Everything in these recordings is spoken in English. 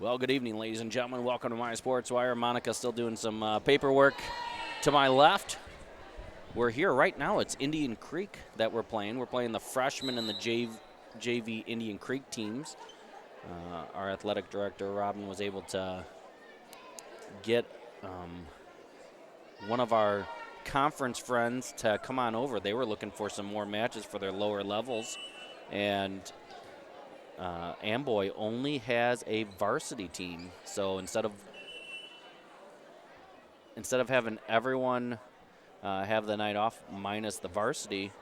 Well, good evening, ladies and gentlemen. Welcome to My Sports Wire. Monica still doing some paperwork to my left. We're here right now. It's Indian Creek that we're playing. We're playing the freshmen and the JV Indian Creek teams. Our athletic director, Robin, was able to get one of our conference friends to come on over. They were looking for some more matches for their lower levels, and Amboy only has a varsity team. So instead of having everyone have the night off minus the varsity,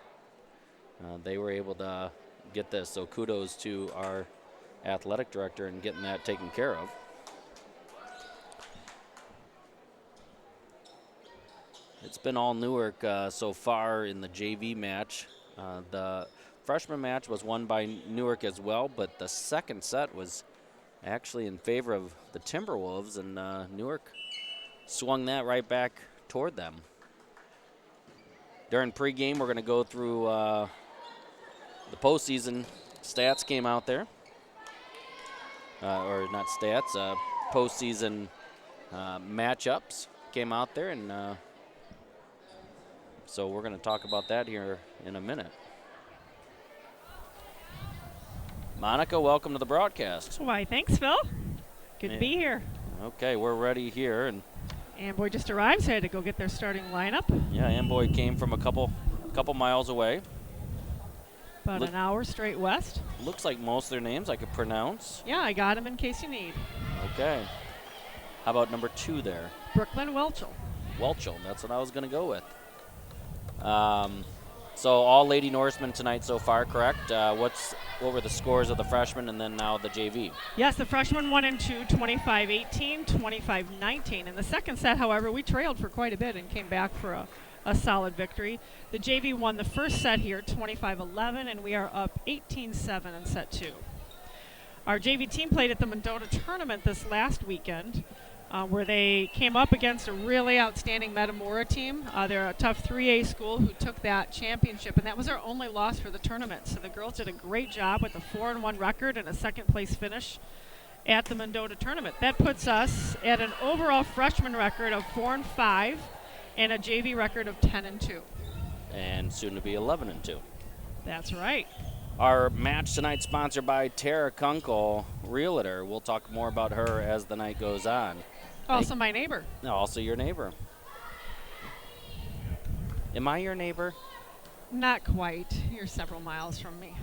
they were able to get this. So kudos to our athletic director in getting that taken care of. It's been all Newark so far in the JV match. The freshman match was won by Newark as well, but the second set was actually in favor of the Timberwolves, and Newark swung that right back toward them. During pregame, we're going to go through the postseason stats came out there. Or not stats, postseason matchups came out there, and so we're going to talk about that here in a minute. Monica, welcome to the broadcast. Why, thanks, Phil. Good to be here. Okay, we're ready here. And Amboy just arrived, so I had to go get their starting lineup. Yeah, Amboy came from a couple miles away. About an hour straight west. Looks like most of their names I could pronounce. Yeah, I got them in case you need. Okay. How about number 2 there? Brooklyn Welchel. Welchel, that's what I was going to go with. So all Lady Norsemen tonight so far, correct? What were the scores of the freshmen and then now the JV? Yes, the freshmen 1 and 2, 25-18, 25-19. In the second set, however, we trailed for quite a bit and came back for a solid victory. The JV won the first set here, 25-11, and we are up 18-7 in set 2. Our JV team played at the Mendota tournament this last weekend, where they came up against a really outstanding Metamora team. They're a tough 3A school who took that championship, and that was our only loss for the tournament. So the girls did a great job with a 4-1 record and a second-place finish at the Mendota tournament. That puts us at an overall freshman record of 4-5 and a JV record of 10-2. And soon to be 11-2. That's right. Our match tonight sponsored by Tara Kunkel, Realtor. We'll talk more about her as the night goes on. Also my neighbor. Also your neighbor. Am I your neighbor? Not quite. You're several miles from me.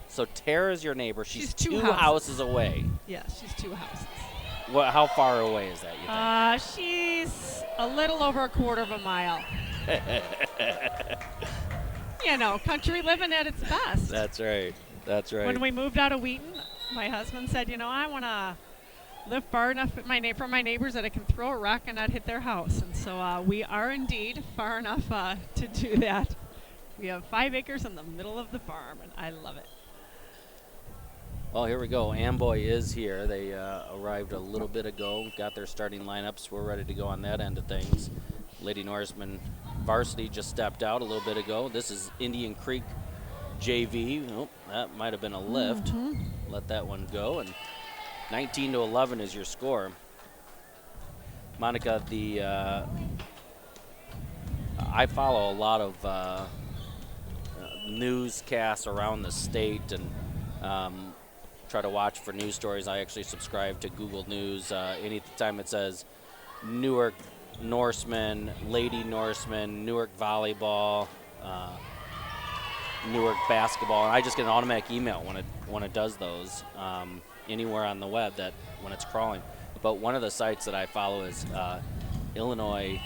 So Tara's your neighbor. She's two houses. houses away. Yes, she's 2 houses. How far away is that, you think? She's a little over a quarter of a mile. You know, country living at its best. That's right. That's right. When we moved out of Wheaton, my husband said, I want to live far enough from my neighbors that I can throw a rock and not hit their house. And so we are indeed far enough to do that. We have 5 acres in the middle of the farm, and I love it. Well, here we go. Amboy is here. They arrived a little bit ago, got their starting lineups. We're ready to go on that end of things. Lady Norseman varsity just stepped out a little bit ago. This is Indian Creek JV. Oh, that might have been a lift. Mm-hmm. Let that one go. And 19-11 is your score. Monica, I follow a lot of newscasts around the state and try to watch for news stories. I actually subscribe to Google News. Anytime it says Newark Norsemen, Lady Norsemen, Newark Volleyball, Newark Basketball, and I just get an automatic email when it does those anywhere on the web that when it's crawling. But one of the sites that I follow is Illinois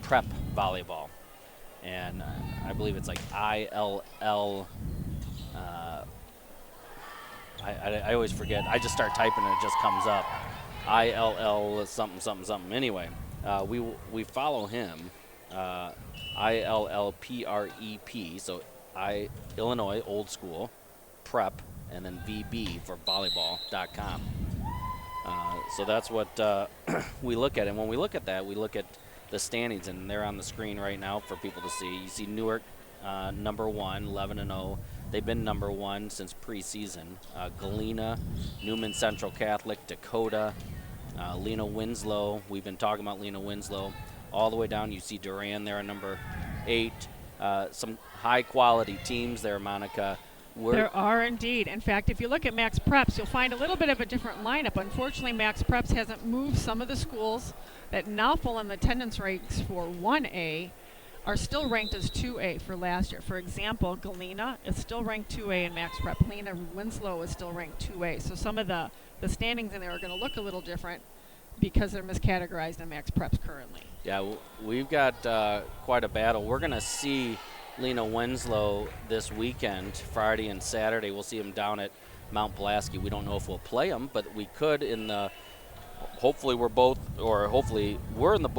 Prep Volleyball, and I believe it's like ILL. I always forget. I just start typing and it just comes up. ILL something something something. Anyway, we follow him. ILLPREP. So Illinois Old School Prep, and then VB for volleyball.com. So that's what we look at. And when we look at that, we look at the standings, and they're on the screen right now for people to see. You see Newark number 1, 11-0. They've been number 1 since preseason. Galena, Newman Central Catholic, Dakota, Lena Winslow. We've been talking about Lena Winslow all the way down. You see Duran there at number 8. Some high-quality teams there, Monica. There are indeed. In fact, if you look at Max Preps, you'll find a little bit of a different lineup. Unfortunately, Max Preps hasn't moved. Some of the schools that now fall in the attendance ranks for 1A are still ranked as 2A for last year. For example, Galena is still ranked 2A in Max Prep. Lena Winslow is still ranked 2A. So some of the standings in there are going to look a little different because they're miscategorized in Max Preps currently. Yeah, we've got quite a battle. We're going to see Lena Winslow this weekend, Friday and Saturday. We'll see them down at Mount Pulaski. We don't know if we'll play them, but we could in the hopefully we're in the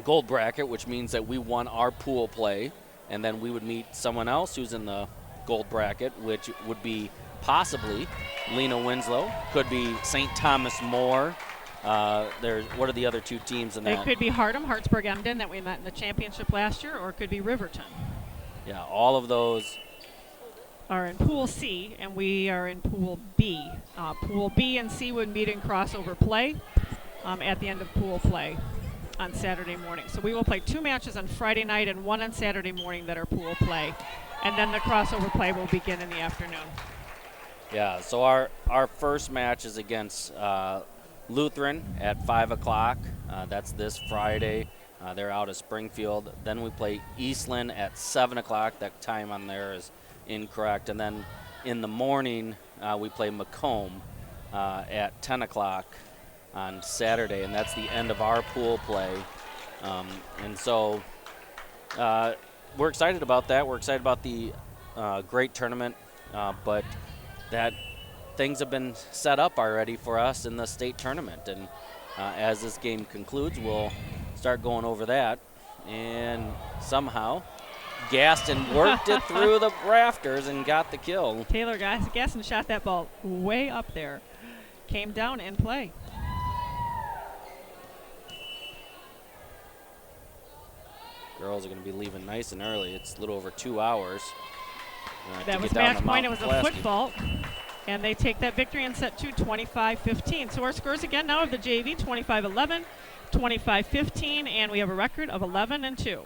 gold bracket, which means that we won our pool play, and then we would meet someone else who's in the gold bracket, which would be possibly Lena Winslow, could be St. Thomas More. What are the other 2 teams in that? It could be Hartsburg Emden that we met in the championship last year, or it could be Riverton. Yeah, all of those are in Pool C, and we are in Pool B. Pool B and C would meet in crossover play at the end of pool play on Saturday morning. So we will play 2 matches on Friday night and 1 on Saturday morning that are pool play, and then the crossover play will begin in the afternoon. Yeah, so our first match is against Lutheran at 5 o'clock. That's this Friday. They're out of Springfield. Then we play Eastland at 7 o'clock. That time on there is incorrect. And then in the morning, we play Macomb at 10 o'clock on Saturday, and that's the end of our pool play. And so we're excited about that. We're excited about the great tournament, but that things have been set up already for us in the state tournament. And as this game concludes, we'll start going over that. And somehow Gaston worked it through the rafters and got the kill. Taylor Gaston shot that ball way up there. Came down in play. Girls are going to be leaving nice and early. It's a little over 2 hours. That was match point. It was a foot fault. And they take that victory in set 2, 25-15. So our scores again now of the JV, 25-11, 25-15, and we have a record of 11-2.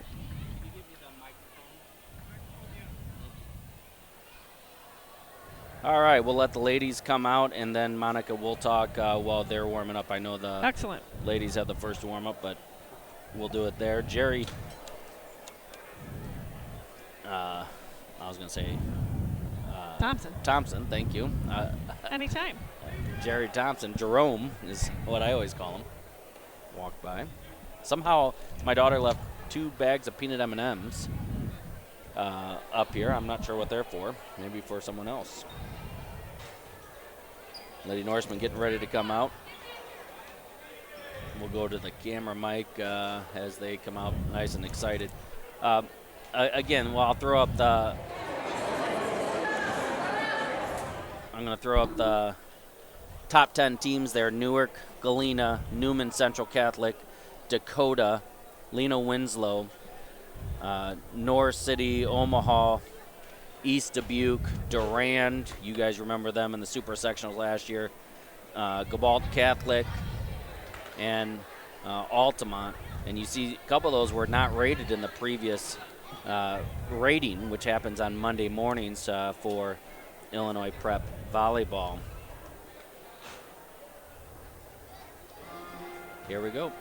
All right, we'll let the ladies come out, and then Monica will talk while they're warming up. I know the Excellent. Ladies have the first warm up, but we'll do it there. Jerry, I was going to say Thompson, thank you. Anytime. Jerry Thompson, Jerome is what I always call him. Walked by. Somehow my daughter left 2 bags of peanut M&Ms up here. I'm not sure what they're for. Maybe for someone else. Lady Norseman getting ready to come out. We'll go to the camera mic as they come out nice and excited. Again, well, I'm going to throw up the top 10 teams there. Newark, Galena, Newman Central Catholic, Dakota, Lena Winslow, North City, Omaha, East Dubuque, Durand. You guys remember them in the Super Sectionals last year. Gabalt Catholic, and Altamont. And you see a couple of those were not rated in the previous rating, which happens on Monday mornings for Illinois Prep Volleyball. Here we go.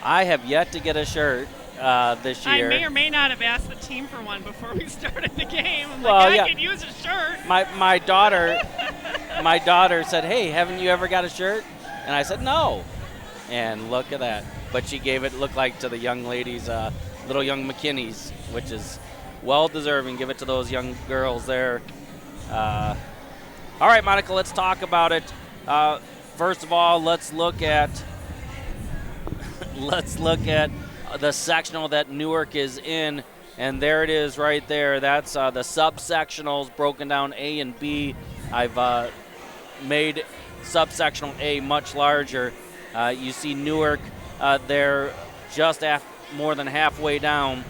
I have yet to get a shirt this year. I may or may not have asked the team for one before we started the game. I'm Well, like, yeah. I could use a shirt. My daughter said, "Hey, haven't you ever got a shirt?" And I said, "No." And look at that. But she gave it, looked like, to the young ladies, little young McKinneys, which is well deserving. Give it to those young girls there. All right, Monica, let's talk about it. First of all, let's look at the sectional that Newark is in, and there it is right there. That's the subsectionals broken down A and B. I've made subsectional A much larger. You see Newark there just more than halfway down.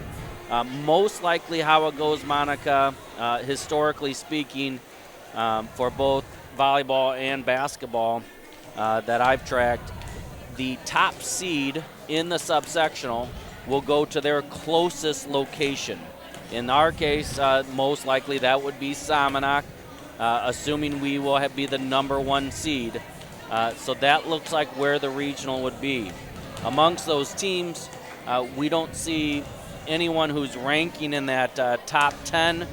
Most likely how it goes, Monica, historically speaking, for both volleyball and basketball that I've tracked, the top seed in the subsectional will go to their closest location. In our case, most likely that would be Samanak, assuming we will be the number 1 seed. So that looks like where the regional would be. Amongst those teams, we don't see anyone who's ranking in that top 10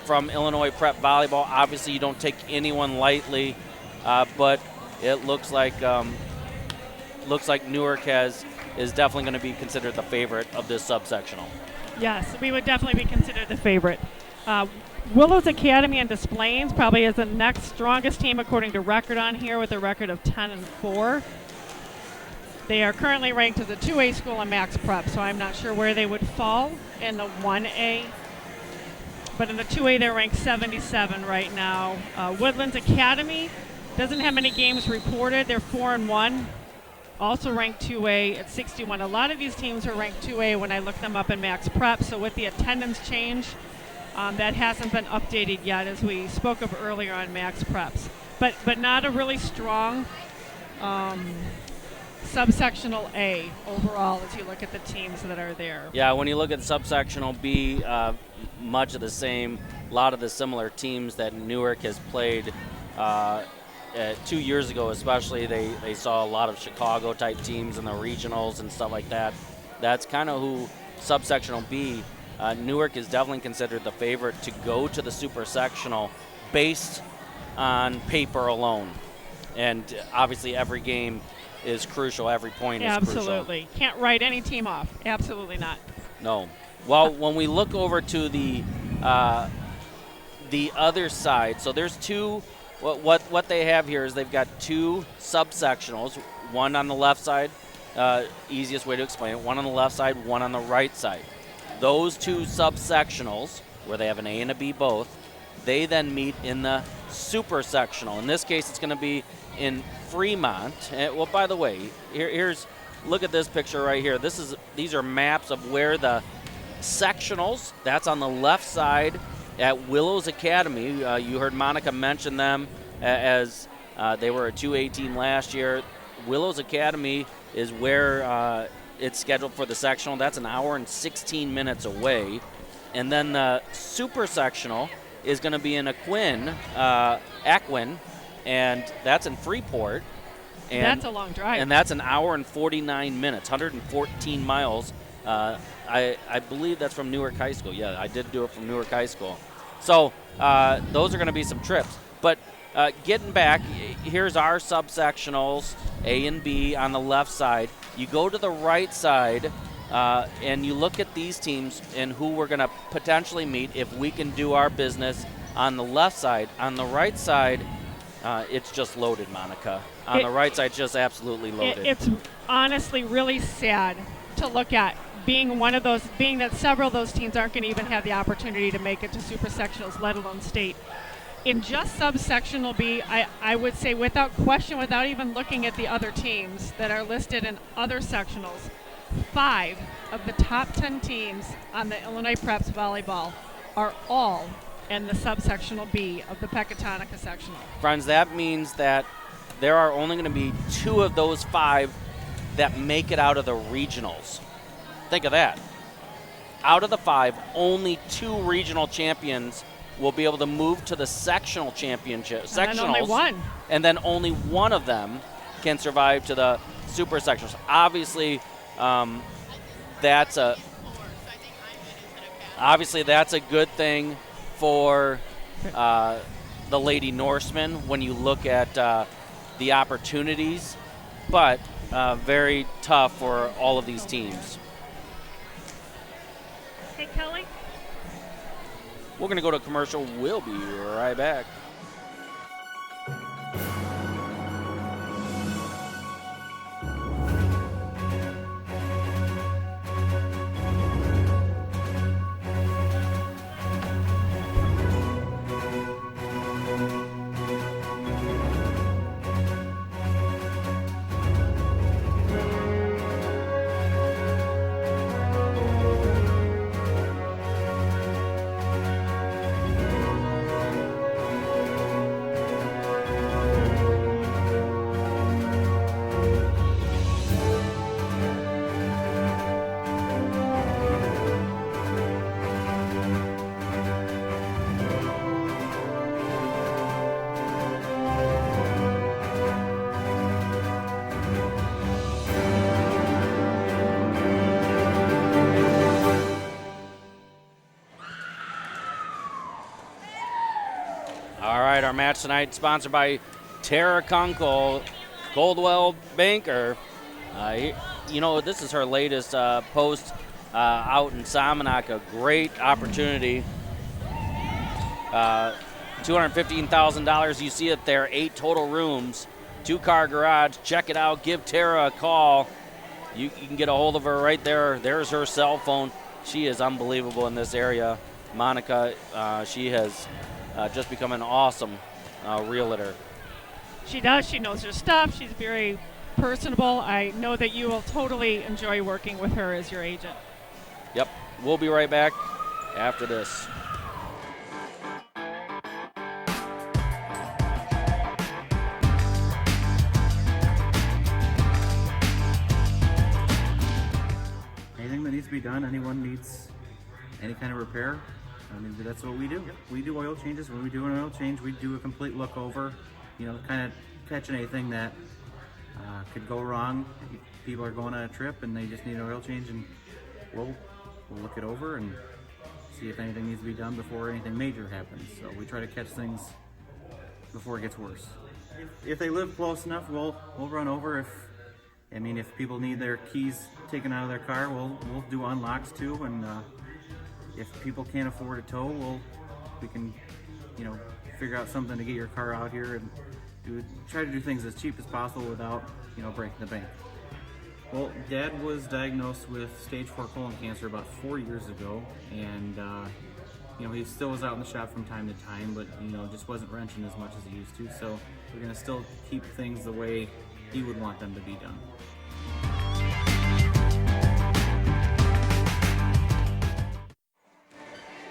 from Illinois Prep Volleyball. Obviously, you don't take anyone lightly, but it looks like Newark is definitely going to be considered the favorite of this subsectional. Yes, we would definitely be considered the favorite. Willows Academy and Des Plaines probably is the next strongest team according to record on here, with a record of 10-4. They are currently ranked as a 2A school in Max Prep, so I'm not sure where they would fall in the 1A. But in the 2A, they're ranked 77 right now. Woodlands Academy doesn't have many games reported. They're 4-1, also ranked 2A at 61. A lot of these teams are ranked 2A when I look them up in Max Prep, so with the attendance change, that hasn't been updated yet, as we spoke of earlier on Max Preps. But not a really strong subsectional A overall as you look at the teams that are there. Yeah, when you look at subsectional B, much of the same, a lot of the similar teams that Newark has played 2 years ago especially. They saw a lot of Chicago-type teams in the regionals and stuff like that. That's kind of who subsectional B, Newark is definitely considered the favorite to go to the super sectional based on paper alone. And obviously every game is crucial. Every point is crucial. Absolutely. Can't write any team off. Absolutely not. No. Well, when we look over to the other side, so there's two. What they have here is they've got 2 subsectionals, one on the left side, easiest way to explain it, one on the left side, one on the right side. Those 2 subsectionals, where they have an A and a B both, they then meet in the super sectional. In this case, it's going to be in Fremont. Well, by the way, look at this picture right here. These are maps of where the sectionals, that's on the left side at Willows Academy. You heard Monica mention them as they were a 2A team last year. Willows Academy is where it's scheduled for the sectional. That's an hour and 16 minutes away. And then the super sectional is going to be in Aquin, and that's in Freeport. And that's a long drive. And that's an hour and 49 minutes, 114 miles. I believe that's from Newark High School. Yeah, I did do it from Newark High School. So those are going to be some trips. But getting back, here's our subsectionals, A and B on the left side. You go to the right side, and you look at these teams and who we're going to potentially meet if we can do our business on the left side. On the right side, it's just loaded, Monica. On the right side, just absolutely loaded. It's honestly really sad to look at, being that several of those teams aren't going to even have the opportunity to make it to super sectionals, let alone state. In just subsectional B, I would say without question, without even looking at the other teams that are listed in other sectionals, 5 of the top 10 teams on the Illinois Preps volleyball are all in the subsectional B of the Pecatonica sectional. Friends, that means that there are only going to be 2 of those 5 that make it out of the regionals. Think of that. Out of the 5, only 2 regional champions will be able to move to the sectional championship. And then only one. And then only one of them can survive to the super sectionals. Obviously, that's a good thing for the Lady Norsemen when you look at the opportunities, but very tough for all of these teams. Hey, Kelly. We're going to go to commercial. We'll be right back. All right, our match tonight sponsored by Tara Kunkel, Coldwell Banker. This is her latest post out in Salmonac. A great opportunity. $215,000. You see it there. 8 total rooms, 2-car garage. Check it out. Give Tara a call. You can get a hold of her right there. There's her cell phone. She is unbelievable in this area. Monica, she has just become an awesome realtor. She does. She knows her stuff. She's very personable. I know that you will totally enjoy working with her as your agent. Yep. We'll be right back after this. Anything that needs to be done, anyone needs any kind of repair, I mean, that's what we do. We do oil changes. When we do an oil change, we do a complete look over, kind of catching anything that could go wrong. People are going on a trip and they just need an oil change, and we'll look it over and see if anything needs to be done before anything major happens. So we try to catch things before it gets worse. If they live close enough, we'll run over. If people need their keys taken out of their car, we'll do unlocks too. And if people can't afford a tow, we can figure out something to get your car out here and try to do things as cheap as possible without breaking the bank. Well, Dad was diagnosed with stage 4 colon cancer about 4 years ago, and he still was out in the shop from time to time, but just wasn't wrenching as much as he used to. So we're gonna still keep things the way he would want them to be done.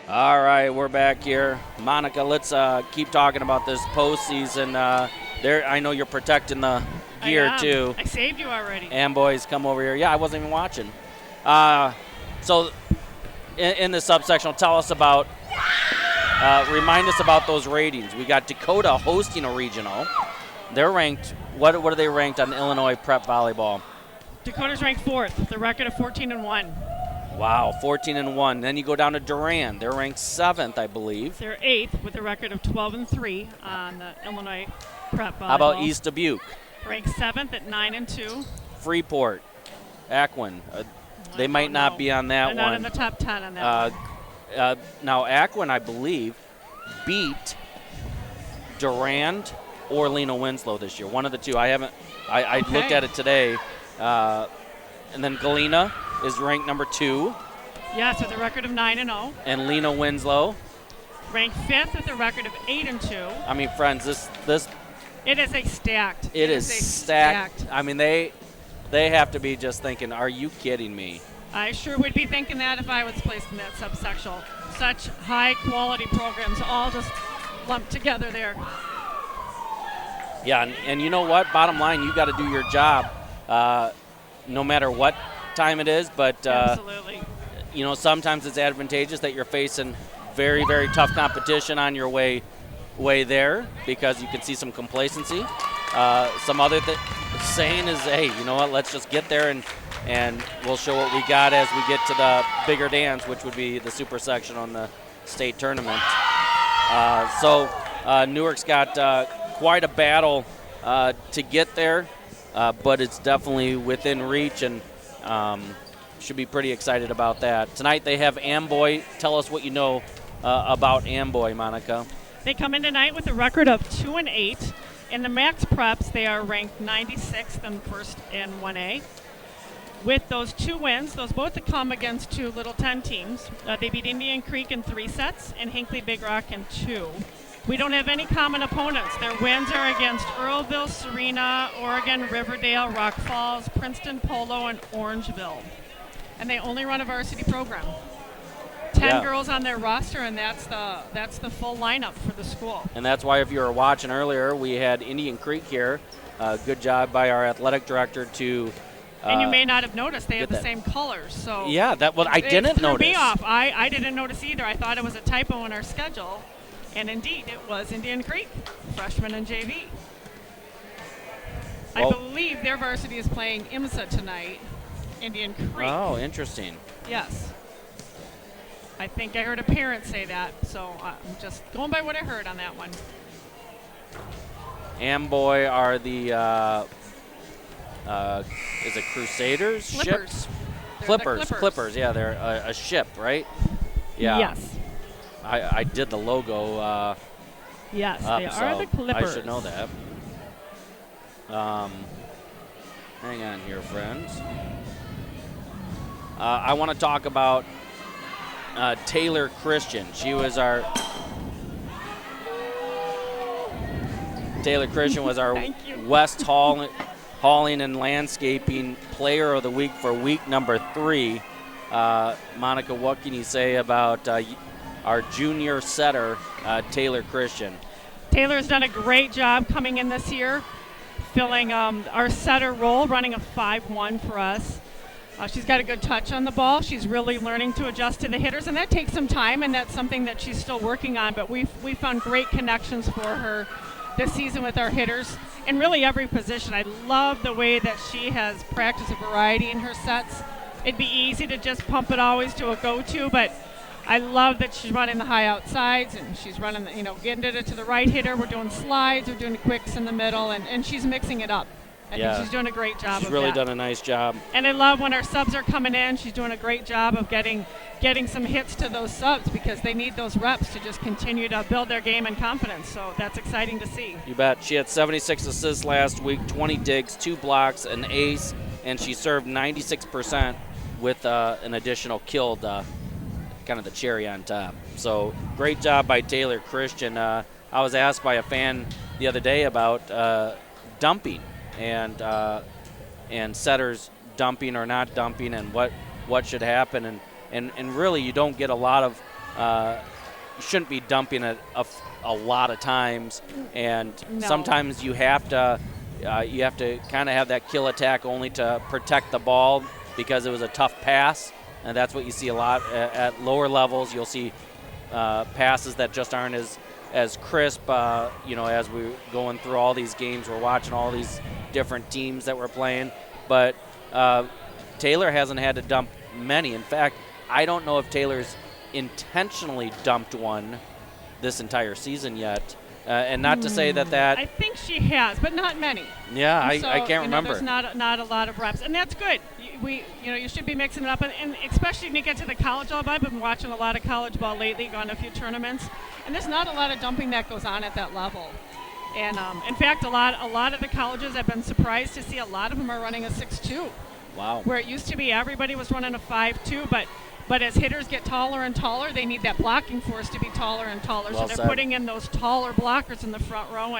All right, we're back here. Monica, let's keep talking about this postseason. I know you're protecting the gear too. I saved you already. Amboy's come over here. Yeah, I wasn't even watching. So in the subsectional, tell us about, remind us about those ratings. We got Dakota hosting a regional. They're ranked, what are they ranked on Illinois Prep Volleyball? Dakota's ranked 4th, the record of 14-1. Wow, 14-1. Then you go down to Durand. They're ranked 7th, I believe. They're 8th with a record of 12-3 on the Illinois Prep Volleyball. How about East Dubuque? Ranked 7th at 9-2. Freeport, Aquin. They might not be on that one. They're not in the top 10 on that one. Now, Aquin, I believe, beat Durand or Lena Winslow this year. One of the two. I looked at it today. And then Galena is ranked number 2. Yes, with a record of 9-0. And Lena Winslow ranked 5th with a record of 8-2. I mean, friends, this it is a stacked. It is stacked. I mean, they have to be just thinking, are you kidding me? I sure would be thinking that if I was placed in that subsectional. Such high quality programs all just lumped together there. Yeah, and you know what? Bottom line, you got to do your job no matter what time it is. But, absolutely. Sometimes it's advantageous that you're facing very, very tough competition on your way there because you can see some complacency. Some other saying is, hey, you know what? Let's just get there and we'll show what we got as we get to the bigger dance, which would be the super section on the state tournament. So Newark's got quite a battle to get there, but it's definitely within reach, and should be pretty excited about that. Tonight they have Amboy. Tell us what you know about Amboy, Monica. They come in tonight with a record of 2-8. In the Max Preps, they are ranked 96th and first in 1A. With those 2 wins, those both have come against 2 Little 10 teams. They beat Indian Creek in 3 sets and Hinckley Big Rock in 2. We don't have any common opponents. Their wins are against Earlville, Serena, Oregon, Riverdale, Rock Falls, Princeton, Polo, and Orangeville. And they only run a varsity program. 10 girls on their roster, and that's the full lineup for the school. And that's why, if you were watching earlier, we had Indian Creek here. Good job by our athletic director to. And you may not have noticed they have the same colors. So yeah, I didn't threw notice. Me off. I didn't notice either. I thought it was a typo in our schedule, and indeed it was Indian Creek, freshman and JV. I believe their varsity is playing IMSA tonight. Indian Creek. Oh, interesting. Yes. I think I heard a parent say that, so I'm just going by what I heard on that one. Amboy are the, is it Crusaders? Clippers. Clippers, yeah, they're a ship, right? Yeah. Yes. I did the logo yes, they so are the Clippers. I should know that. Hang on here, friends. I want to talk about Taylor Christian. Taylor Christian was our West Hauling and Landscaping Player of the Week for week number 3. Monica, what can you say about our junior setter, Taylor Christian? Taylor's done a great job coming in this year, filling our setter role, running a 5-1 for us. She's got a good touch on the ball. She's really learning to adjust to the hitters, and that takes some time, and that's something that she's still working on. But we found great connections for her this season with our hitters in really every position. I love the way that she has practiced a variety in her sets. It'd be easy to just pump it always to a go-to, but I love that she's running the high outsides, and she's running, getting it to the right hitter. We're doing slides, we're doing quicks in the middle, and she's mixing it up. I think she's doing a great job of that. She's really done a nice job. And I love when our subs are coming in. She's doing a great job of getting some hits to those subs because they need those reps to just continue to build their game and confidence. So that's exciting to see. You bet. She had 76 assists last week, 20 digs, 2 blocks, an ace, and she served 96% with an additional kill, kind of the cherry on top. So great job by Taylor Christian. I was asked by a fan the other day about dumping. And setters dumping or not dumping, and what should happen, and really you don't get a lot of you shouldn't be dumping it a lot of times, and sometimes you have to kind of have that kill attack only to protect the ball because it was a tough pass, and that's what you see a lot at lower levels. You'll see passes that just aren't as crisp, as we're going through all these games, we're watching all these different teams that we're playing. But Taylor hasn't had to dump many. In fact, I don't know if Taylor's intentionally dumped one this entire season yet. And not to say that I think she has, but not many. Yeah, I can't remember. There's not a lot of reps, and that's good. You should be mixing it up, and especially when you get to the college ball. I've been watching a lot of college ball lately, gone to a few tournaments, and there's not a lot of dumping that goes on at that level. And in fact, a lot of the colleges, I've been surprised to see a lot of them are running a 6-2. Wow. Where it used to be everybody was running a 5-2, but as hitters get taller and taller, they need that blocking force to be taller and taller. Well so they're putting in those taller blockers in the front row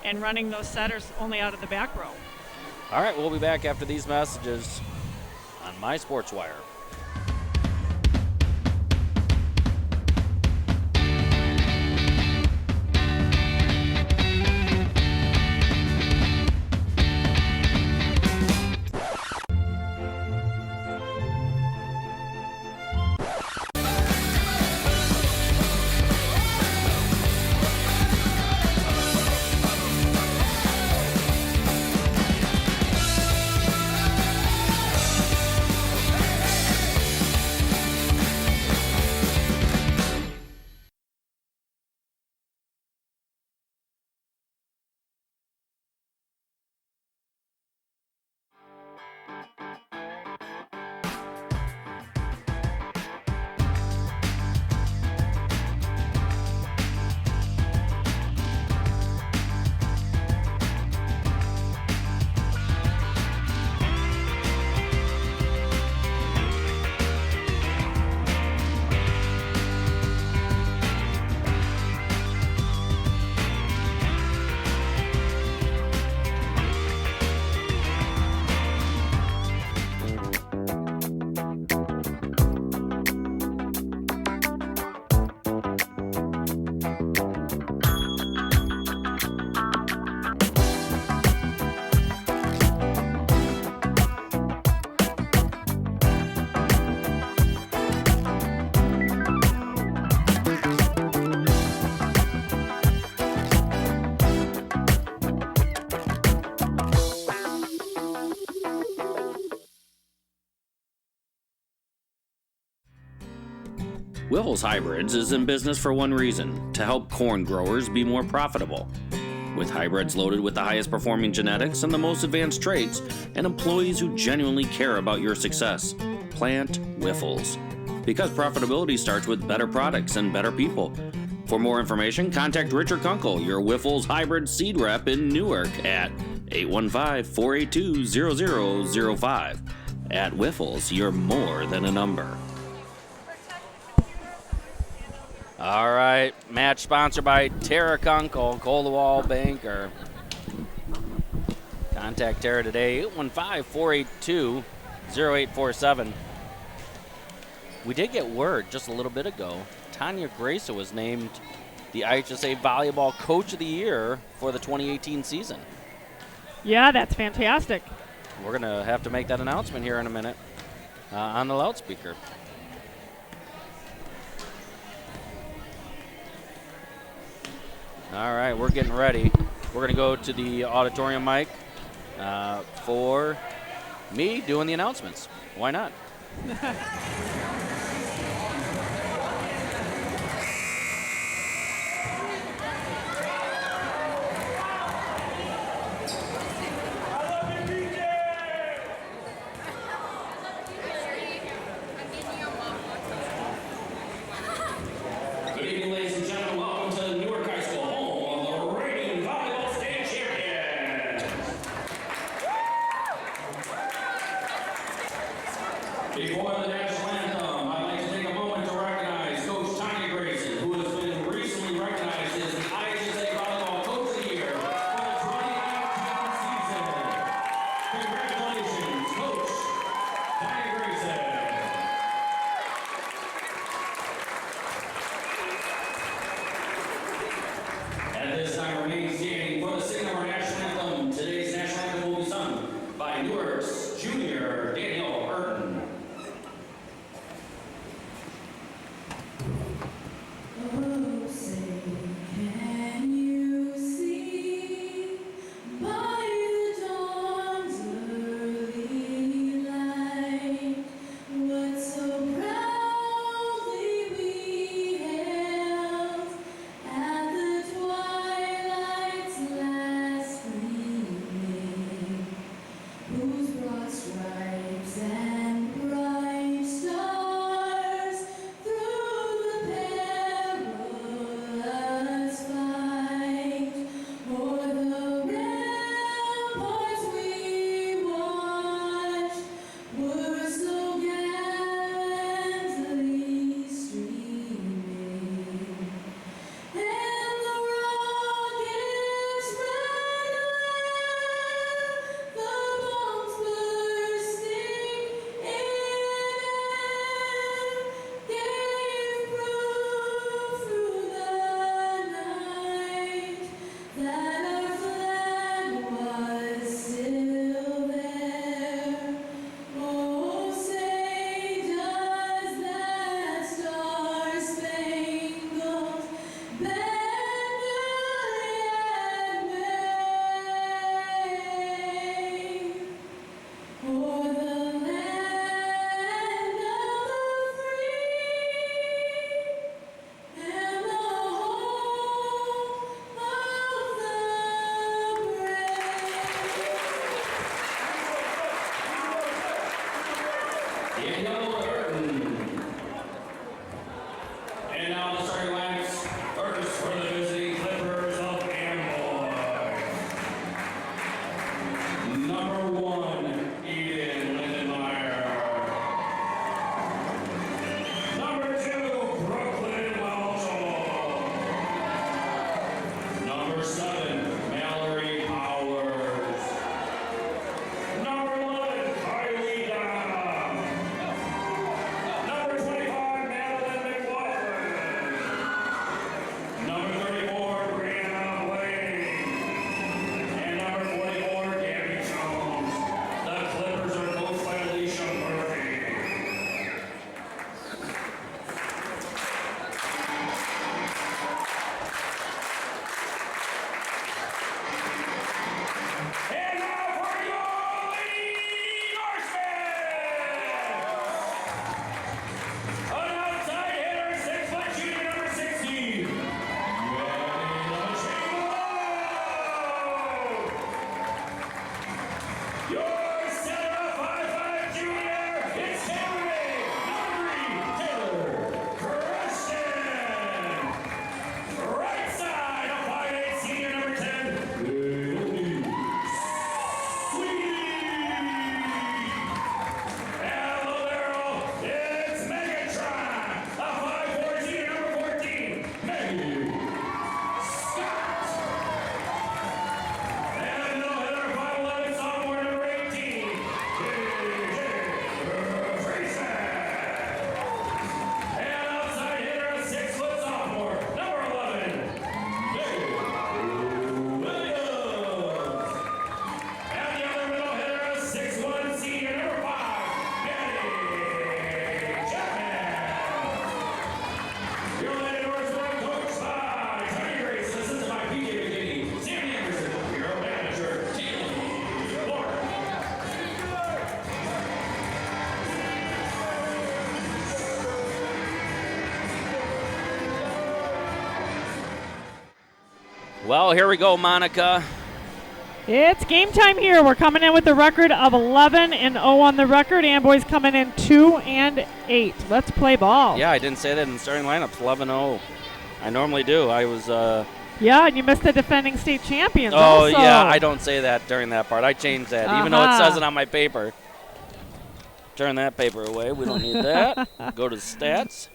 and running those setters only out of the back row. All right, we'll be back after these messages on My Sports Wire. Wiffles Hybrids is in business for one reason: to help corn growers be more profitable. With hybrids loaded with the highest performing genetics and the most advanced traits, and employees who genuinely care about your success, plant Wiffles. Because profitability starts with better products and better people. For more information, contact Richard Kunkel, your Wiffles Hybrid seed rep in Newark, at 815-482-0005. At Wiffles, you're more than a number. All right, match sponsored by Tara Kunkel, Coldwell Banker. Contact Tara today, 815-482-0847. We did get word just a little bit ago. Tanya Grace was named the IHSA Volleyball Coach of the Year for the 2018 season. Yeah, that's fantastic. We're going to have to make that announcement here in a minute on the loudspeaker. All right, we're getting ready. We're going to go to the auditorium mic for me doing the announcements. Why not? Good evening, ladies and gentlemen. Welcome to Newark High School, home of the reigning volleyball state champions. Before the national anthem, I'd like to take a moment to recognize Coach Tanya Grayson, who has been recently recognized as the IHSA Volleyball Coach of the Year for the 2019 season. Congratulations, Coach Tanya Grayson. At this time, remain standing for the singing of our national anthem. Today's national anthem will be sung by Newark's junior Daniel Burton. Oh, say, can you see by the dawn's early light what so proudly we hailed at the twilight's Well, here we go, Monica. It's game time here. We're coming in with a record of 11-0 on the record. Amboy's coming in 2-8. Let's play ball. Yeah, I didn't say that in the starting lineup. 11-0. I normally do. I was. Yeah, and you missed the defending state champions. Oh, also. yeah, I don't say that during that part. I changed that, even though it says it on my paper. Turn that paper away. We don't need that. Go to the stats.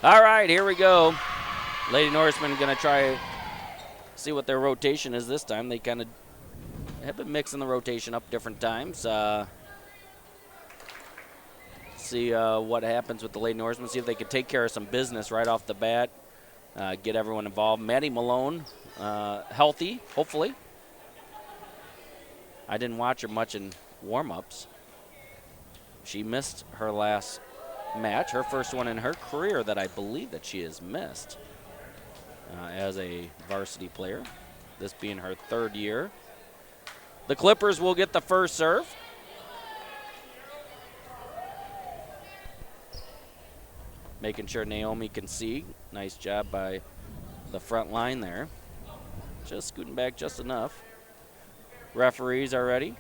All right, here we go. Lady Norseman going to try see what their rotation is this time. They kind of have been mixing the rotation up different times. See what happens with the Lady Norseman. See if they could take care of some business right off the bat. Get everyone involved. Maddie Malone, healthy, hopefully. I didn't watch her much in warm-ups. She missed her last match, her first one in her career that I believe that she has missed as a varsity player, this being her third year. The Clippers will get the first serve. Making sure Naomi can see. Nice job by the front line there. Just scooting back just enough. Referees are ready.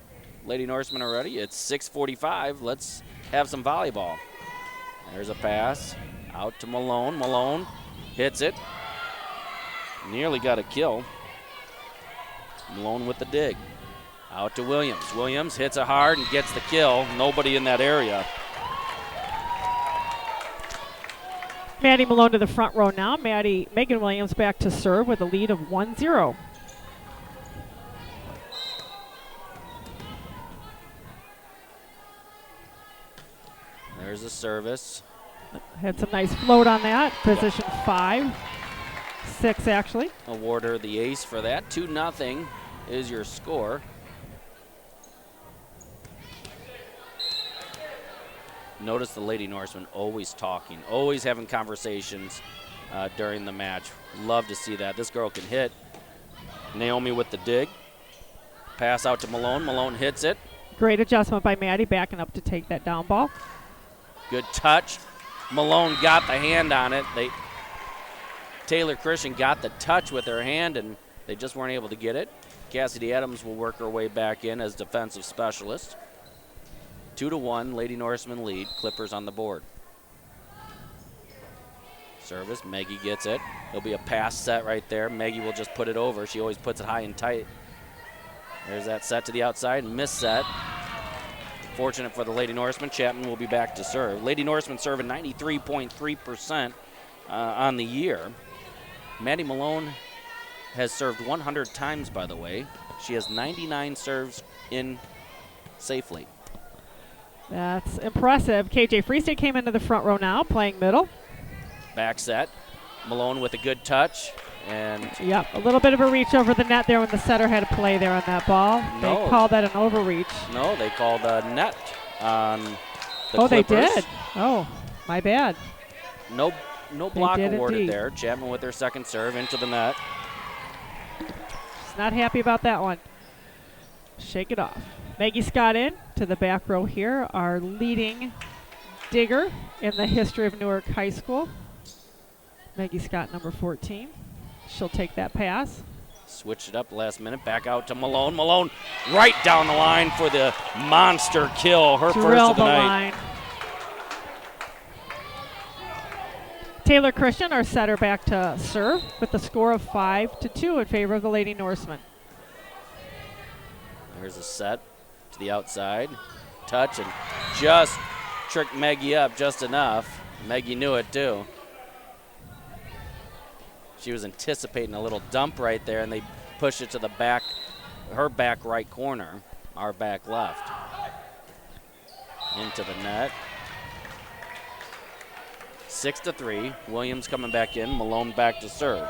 Lady Norsemen are ready. It's 6:45. Let's have some volleyball. There's a pass out to Malone. Malone hits it. Nearly got a kill. Malone with the dig. Out to Williams. Williams hits it hard and gets the kill. Nobody in that area. Maddie Malone to the front row now. Megan Williams back to serve with a lead of 1-0. There's a service. Had some nice float on that. Position 5. 6 actually. Award her the ace for that. 2-0 is your score. Notice the Lady Norsemen always talking, always having conversations during the match. Love to see that. This girl can hit. Naomi with the dig. Pass out to Malone. Malone hits it. Great adjustment by Maddie, backing up to take that down ball. Good touch. Malone got the hand on it. Taylor Christian got the touch with her hand, and they just weren't able to get it. Cassidy Adams will work her way back in as defensive specialist. 2-1, Lady Norseman lead. Clippers on the board. Service, Maggie gets it. There'll be a pass set right there. Maggie will just put it over. She always puts it high and tight. There's that set to the outside, miss set. Fortunate for the Lady Norseman, Chapman will be back to serve. Lady Norseman serving 93.3% on the year. Maddie Malone has served 100 times, by the way. She has 99 serves in safely. That's impressive. KJ Freestate came into the front row now, playing middle. Back set. Malone with a good touch. And yep, a little bit of a reach over the net there when the setter had a play there on that ball. No. They called that an overreach. No, they called a net on the Oh, Clippers. they did? Oh, my bad. No block did awarded indeed. there. Chapman with their second serve into the net. Just not happy about that one. Shake it off. Maggie Scott in to the back row here, our leading digger in the history of Newark High School. Maggie Scott, number 14. She'll take that pass. Switched it up last minute. Back out to Malone. Malone right down the line for the monster kill. Her first Drill of the the night. line. Taylor Christian, our setter, back to serve with the score of 5-2 in favor of the Lady Norsemen. There's a set to the outside. Touch and just tricked Maggie up just enough. Maggie knew it too. She was anticipating a little dump right there, and they pushed it to the back, her back right corner, our back left. Into the net. 6-3. Williams coming back in. Malone back to serve.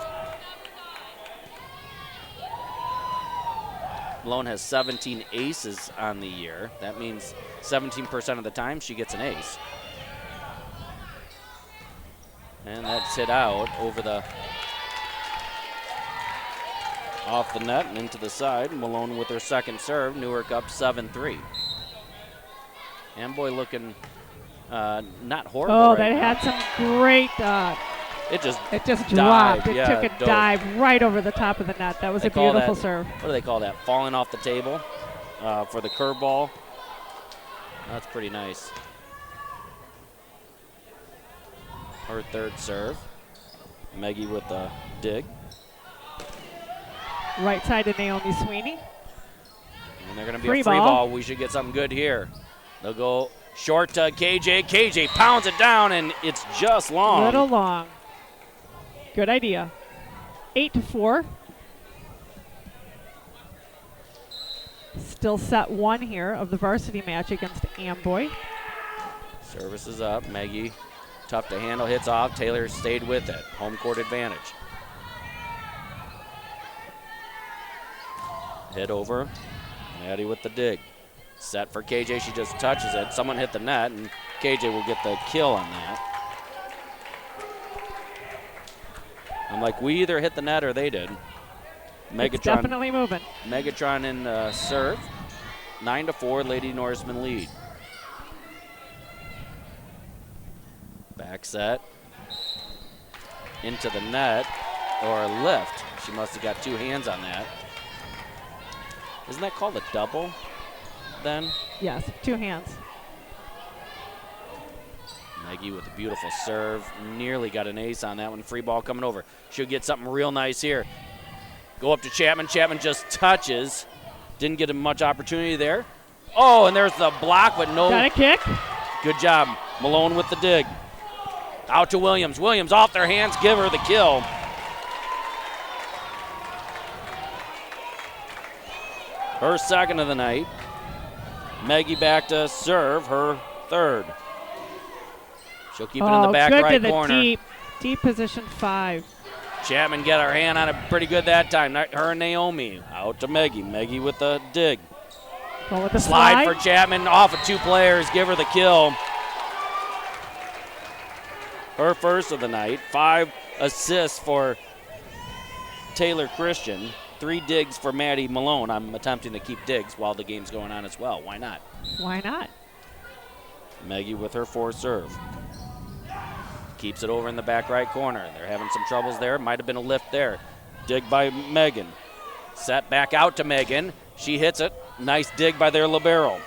Malone has 17 aces on the year. That means 17% of the time she gets an ace. And that's hit out over the off the net and into the side. Malone with her second serve. Newark up 7-3. Amboy looking not horrible. Oh, right that now. had some great. It just It just dived, dropped. It yeah, took a dove. dive right over the top of the net. That was They a call beautiful that- serve. What do they call that? Falling off the table for the curveball. That's pretty nice. Her third serve. Maggie with the dig. Right side to Naomi Sweeney. And they're going to be Free a free ball. ball. We should get something good here. They'll go short to KJ. KJ pounds it down, and it's just long. Little long. Good idea. 8-4. Still set 1 here of the varsity match against Amboy. Service is up. Maggie, tough to handle, hits off. Taylor stayed with it. Home court advantage. Hit over. Maddie with the dig. Set for KJ. She just touches it. Someone hit the net, and KJ will get the kill on that. I'm like, we either hit the net or they did. It's definitely moving. Megatron in serve. 9-4, Lady Norseman lead. Back set. Into the net, or a lift. She must have got 2 hands on that. Isn't that called a double then? Yes, 2 hands. Maggie with a beautiful serve. Nearly got an ace on that one. Free ball coming over. Should get something real nice here. Go up to Chapman. Chapman just touches. Didn't get him much opportunity there. Oh, and there's the block, but no. Got a kick. Good job. Malone with the dig. Out to Williams. Williams off their hands. Give her the kill. Her second of the night. Maggie back to serve, her third. She'll keep it in the back good right to the corner. deep position 5. Chapman got her hand on it pretty good that time. Her and Naomi. Out to Maggie. Maggie with the dig. Go with the Slide for Chapman off of 2 players. Give her the kill. Her first of the night. 5 assists for Taylor Christian. 3 digs for Maddie Malone. I'm attempting to keep digs while the game's going on as well. Why not? Why not? Maggie with her 4th serve. Keeps it over in the back right corner. They're having some troubles there. Might have been a lift there. Dig by Megan. Set back out to Megan. She hits it. Nice dig by their libero.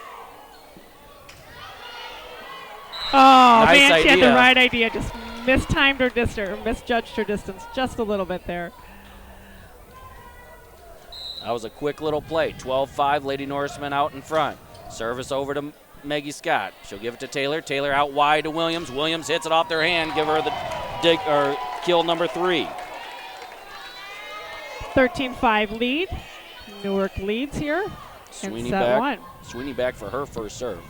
Oh, Nice man, she had idea. the right idea. Just mistimed her distance, or misjudged her distance just a little bit there. That was a quick little play. 12-5, Lady Norseman out in front. Service over to Maggie Scott. She'll give it to Taylor. Taylor out wide to Williams. Williams hits it off their hand. Give her the dig or kill number 3. 13-5 lead. Newark leads here. Sweeney set back. 1. Sweeney back for her first serve.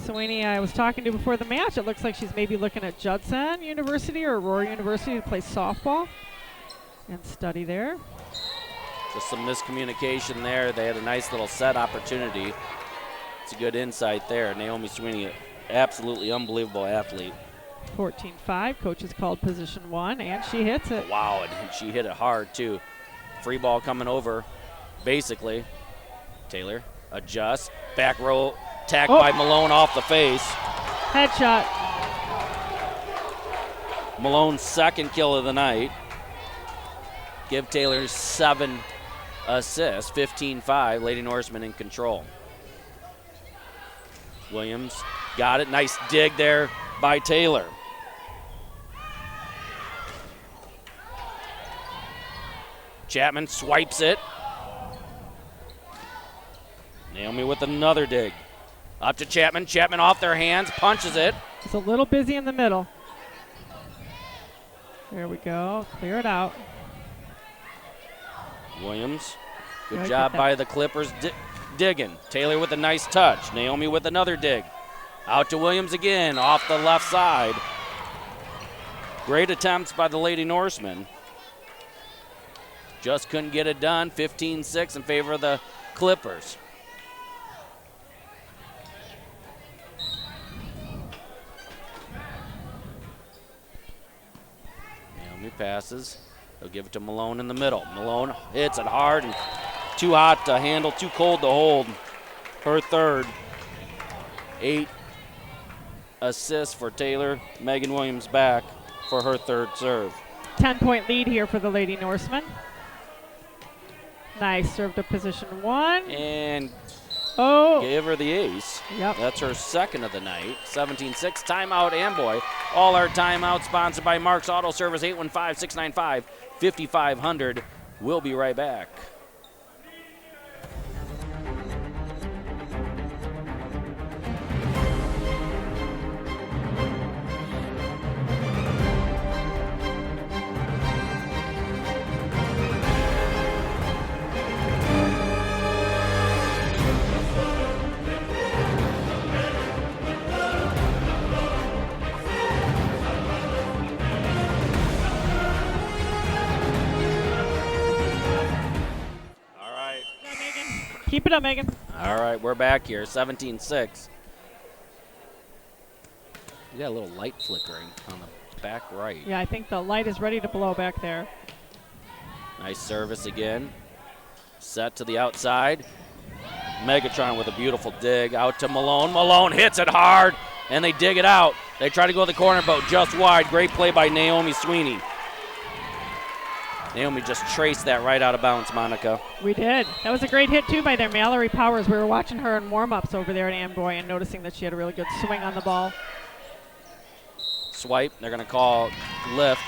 Sweeney, I was talking to before the match. It looks like she's maybe looking at Judson University or Aurora University to play softball and study there. Just some miscommunication there. They had a nice little set opportunity. It's a good insight there. Naomi Sweeney, absolutely unbelievable athlete. 14-5. Coaches called position 1, and she hits it. Wow, and she hit it hard too. Free ball coming over, basically. Taylor adjusts. Back row tack by Malone off the face. Headshot. Malone's second kill of the night. Give Taylor 7 assists, 15-5. Lady Norseman in control. Williams got it. Nice dig there by Taylor. Chapman swipes it. Naomi with another dig. Up to Chapman. Chapman off their hands, punches it. It's a little busy in the middle. There we go. Clear it out. Williams, good Good job at that. by the Clippers digging. Taylor with a nice touch. Naomi with another dig. Out to Williams again, off the left side. Great attempts by the Lady Norsemen. Just couldn't get it done. 15-6 in favor of the Clippers. Naomi passes. They'll give it to Malone in the middle. Malone hits it hard and too hot to handle, too cold to hold. Her third. 8 assist for Taylor. Megan Williams back for her third serve. 10-point lead here for the Lady Norsemen. Nice serve to position 1. And Oh, gave her the ace. yep. That's her second of the night. 17-6. Timeout, Amboy. All our timeouts sponsored by Mark's Auto Service, 815-695-5500. We'll be right back. Keep it up, Megan. All right, we're back here, 17-6. You got a little light flickering on the back right. Yeah, I think the light is ready to blow back there. Nice service again. Set to the outside. Megatron with a beautiful dig out to Malone. Malone hits it hard, and they dig it out. They try to go to the corner, but just wide. Great play by Naomi Sweeney. Naomi just traced that right out of bounds, Monica. We did. That was a great hit, too, by their Mallory Powers. We were watching her in warm-ups over there at Amboy and noticing that she had a really good swing on the ball. Swipe. They're going to call lift.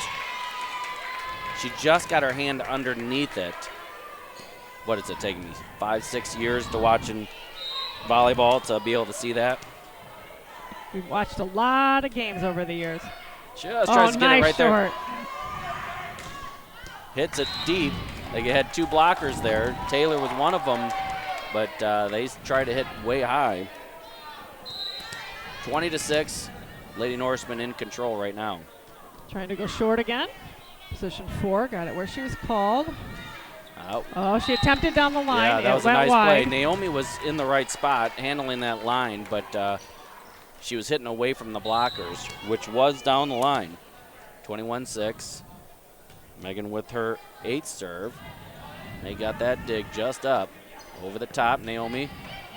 She just got her hand underneath it. What is it taking me 5-6 years to watching volleyball to be able to see that? We've watched a lot of games over the years. Just tries to get it right there. Short. Hits it deep. They had two blockers there. Taylor was one of them, but they tried to hit way high. 20-6. Lady Norseman in control right now. Trying to go short again. Position 4. Got it where she was called. Out. Oh, she attempted down the line. Yeah, that it was a went nice wide. play. Naomi was in the right spot handling that line, but she was hitting away from the blockers, which was down the line. 21-6. Megan with her 8th serve. They got that dig just up. Over the top, Naomi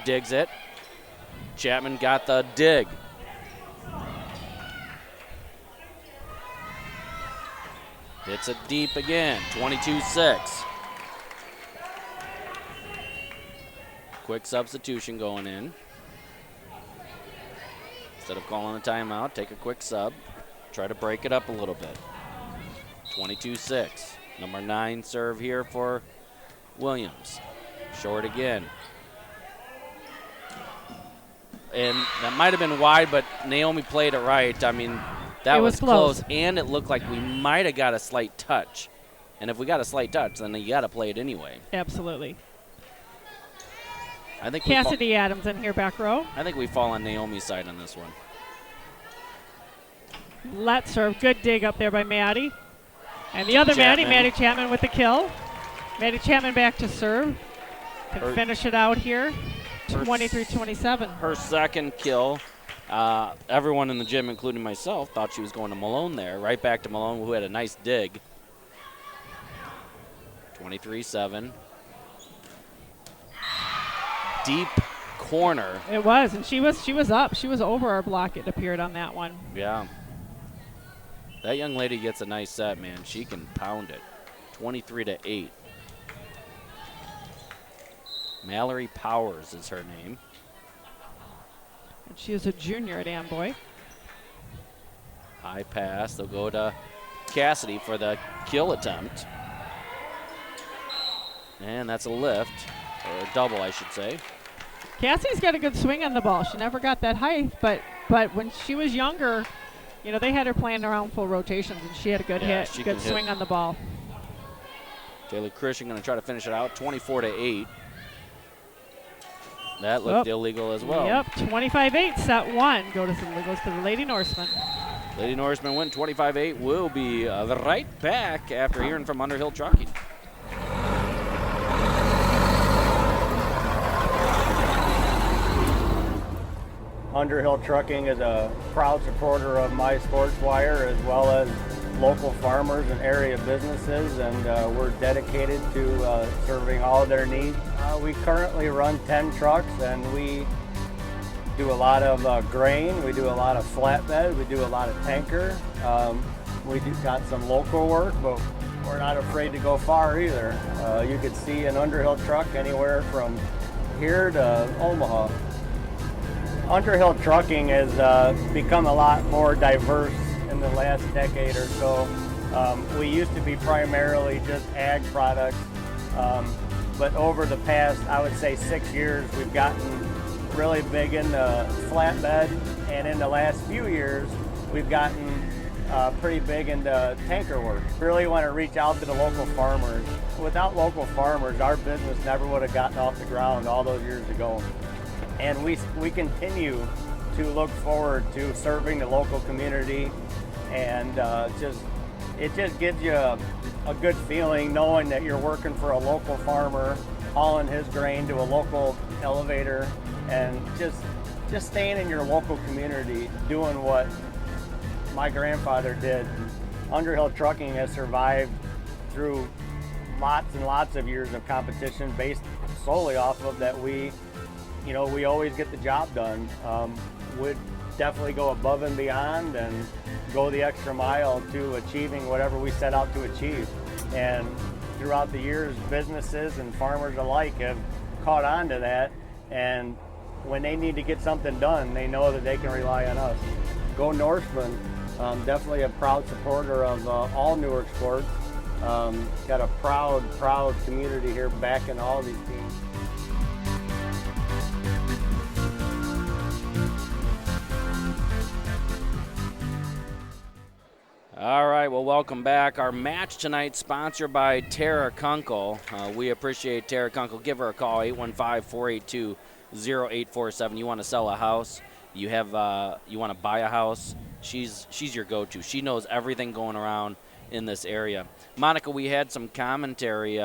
digs it. Chapman got the dig. Hits it deep again, 22-6. Quick substitution going in. Instead of calling a timeout, take a quick sub. Try to break it up a little bit. 22-6. Number 9 serve here for Williams. Short again. And that might have been wide, but Naomi played it right. I mean, that was close. And it looked like we might have got a slight touch. And if we got a slight touch, then you got to play it anyway. Absolutely. I think Cassidy Adams in here, back row. I think we fall on Naomi's side on this one. Let's serve. Good dig up there by Maddie. And the other Chapman. Maddie Chapman with the kill. Maddie Chapman back to serve. Can finish it out here. 23-27. Her second kill. Everyone in the gym, including myself, thought she was going to Malone there. Right back to Malone, who had a nice dig. 23-7. Deep corner. It was, and she was up. She was over our block, it appeared, on that one. Yeah. That young lady gets a nice set, man. She can pound it. 23-8. Mallory Powers is her name. And she is a junior at Amboy. High pass. They'll go to Cassidy for the kill attempt. And that's a lift, or a double, I should say. Cassie's got a good swing on the ball. She never got that height, but when she was younger, you know, they had her playing around full rotations, and she had a good hit, good swing on the ball. Taylor Christian going to try to finish it out, 24-8. That looked illegal as well. Yep, 25-8, set 1 goes to the Lady Norseman. Lady Norseman win 25-8. We'll be right back after hearing from Underhill Trucking. Underhill Trucking is a proud supporter of My Sports Wire, as well as local farmers and area businesses, and we're dedicated to serving all their needs. We currently run 10 trucks, and we do a lot of grain, we do a lot of flatbed, we do a lot of tanker. We do got some local work, but we're not afraid to go far either. You could see an Underhill truck anywhere from here to Omaha. Underhill trucking has become a lot more diverse in the last decade or so. We used to be primarily just ag products, but over the past, I would say 6 years, we've gotten really big into flatbed, and in the last few years, we've gotten pretty big into tanker work. Really want to reach out to the local farmers. Without local farmers, our business never would have gotten off the ground all those years ago. And we continue to look forward to serving the local community, and it just gives you a good feeling knowing that you're working for a local farmer, hauling his grain to a local elevator, and just staying in your local community, doing what my grandfather did. Underhill Trucking has survived through lots and lots of years of competition based solely off of that we always get the job done. We'd definitely go above and beyond and go the extra mile to achieving whatever we set out to achieve. And throughout the years, businesses and farmers alike have caught on to that, and when they need to get something done, they know that they can rely on us. Go Norseman, definitely a proud supporter of all Newark sports. Got a proud community here backing all these teams. All right, well, welcome back. Our match tonight sponsored by Tara Kunkel. We appreciate Tara Kunkel. Give her a call, 815-482-0847. You want to sell a house, you want to buy a house, she's your go-to. She knows everything going around in this area. Monica, we had some commentary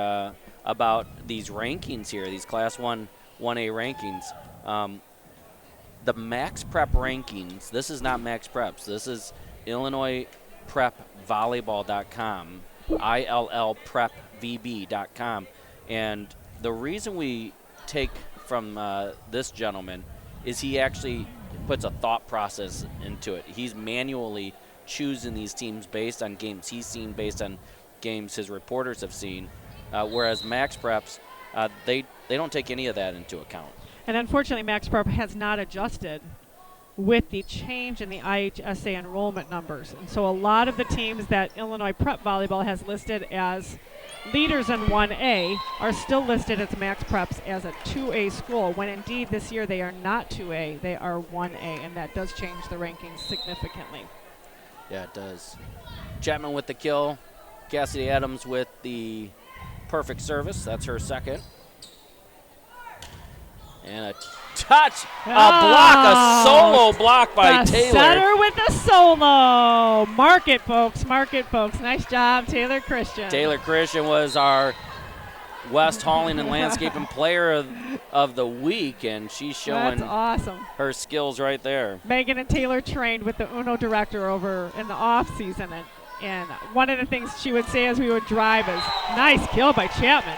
about these rankings here, these Class 1, 1A rankings. The Max Prep rankings, this is not Max Preps. This is Illinois PrepVolleyball.com, ILLPrepVB.com. And the reason we take from this gentleman is he actually puts a thought process into it. He's manually choosing these teams based on games he's seen, based on games his reporters have seen, whereas Max Preps, they don't take any of that into account. And unfortunately, Max Prep has not adjusted with the change in the IHSA enrollment numbers. And so a lot of the teams that Illinois Prep Volleyball has listed as leaders in 1A are still listed as Max Preps as a 2A school, when indeed this year they are not 2A, they are 1A, and that does change the rankings significantly. Yeah, it does. Chapman with the kill. Cassidy Adams with the perfect service. That's her second. And a touch, a block, a solo block by the Taylor. Setter with a solo. Mark it, folks. Mark it, folks. Nice job, Taylor Christian. Taylor Christian was our West Hauling and Landscaping Player of the Week, and she's showing That's awesome. her skills right there. Megan and Taylor trained with the UNO director over in the off season, and one of the things she would say as we would drive is, nice kill by Chapman.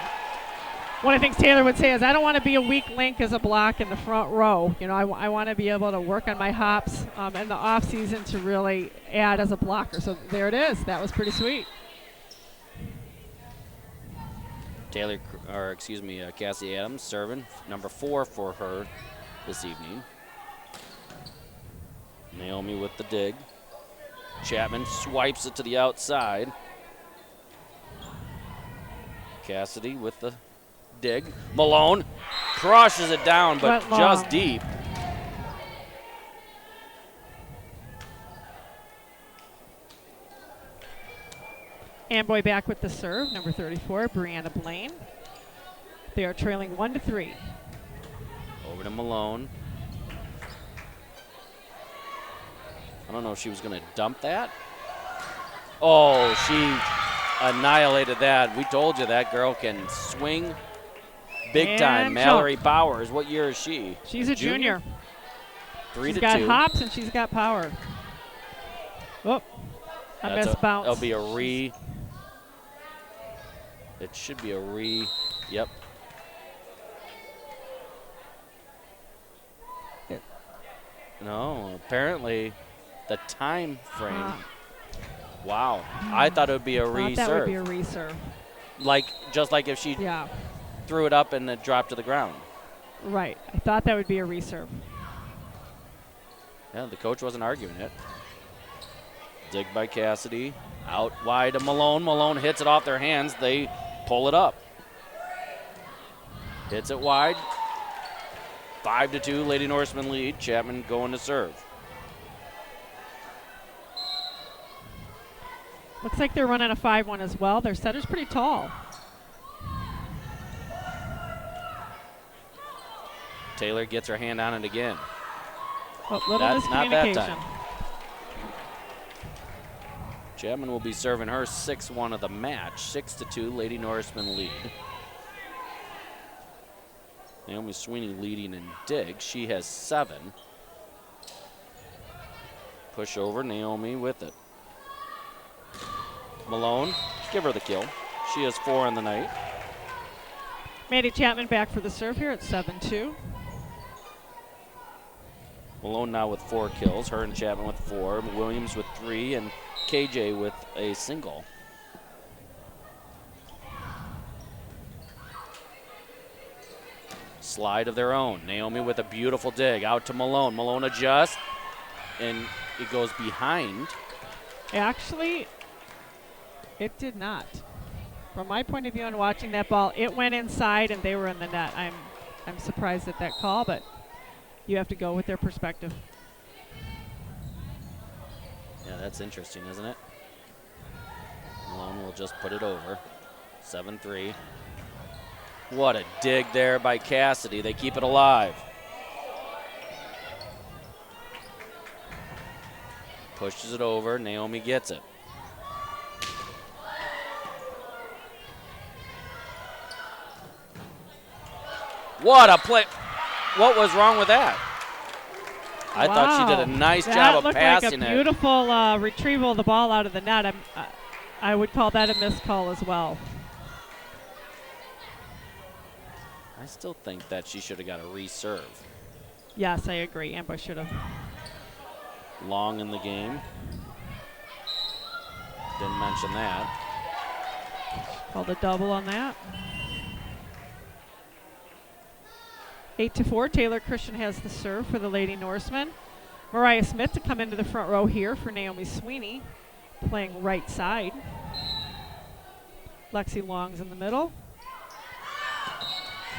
One of the things Taylor would say is, I don't want to be a weak link as a block in the front row. You know, I want to be able to work on my hops in the off season to really add as a blocker. So there it is. That was pretty sweet. Cassie Adams serving number 4 for her this evening. Naomi with the dig. Chapman swipes it to the outside. Cassidy with the dig. Malone crushes it down, but just deep. Amboy back with the serve, number 34, Brianna Blaine. They are trailing 1-3. Over to Malone. I don't know if she was going to dump that. Oh, she annihilated that. We told you that girl can swing big time. Mallory Bowers, what year is she? She's a junior. 3-2. She's got hops and she's got power. Oh, a missed bounce. That'll be a re. It should be a re. Yep. No, apparently the time frame. Wow. I thought it would be a Thought that would be a reserve. reserve. Just like if she Yeah, threw it up and it dropped to the ground. right. I thought that would be a reserve. Yeah, the coach wasn't arguing it. Dig by Cassidy. Out wide to Malone. Malone hits it off their hands. They pull it up. Hits it wide. 5-2, Lady Norseman lead. Chapman going to serve. Looks like they're running a 5-1 as well. Their setter's pretty tall. Taylor gets her hand on it again. Oh, little That's not that miscommunication. time. Chapman will be serving her 6-1 of the match. 6-2, Lady Norseman lead. Naomi Sweeney leading in dig. She has 7. Push over, Naomi with it. Malone, give her the kill. She has 4 on the night. Maddie Chapman back for the serve here at 7-2. Malone now with 4 kills. Her and Chapman with 4. Williams with 3 and KJ with a single. Slide of their own. Naomi with a beautiful dig out to Malone. Malone adjusts and it goes behind. Actually, it did not. From my point of view on watching that ball, it went inside and they were in the net. I'm surprised at that call, but you have to go with their perspective. Yeah, that's interesting, isn't it? Malone will just put it over. 7-3. What a dig there by Cassidy. They keep it alive. Pushes it over. Naomi gets it. What a play. What was wrong with that? I thought she did a nice job of passing That looked like a it. beautiful retrieval of the ball out of the net. I would call that a missed call as well. I still think that she should have got a reserve. Yes, I agree. Amboy should have. Long in the game. Didn't mention that. Called a double on that. 8-4, Taylor Christian has the serve for the Lady Norsemen. Mariah Smith to come into the front row here for Naomi Sweeney, playing right side. Lexi Long's in the middle.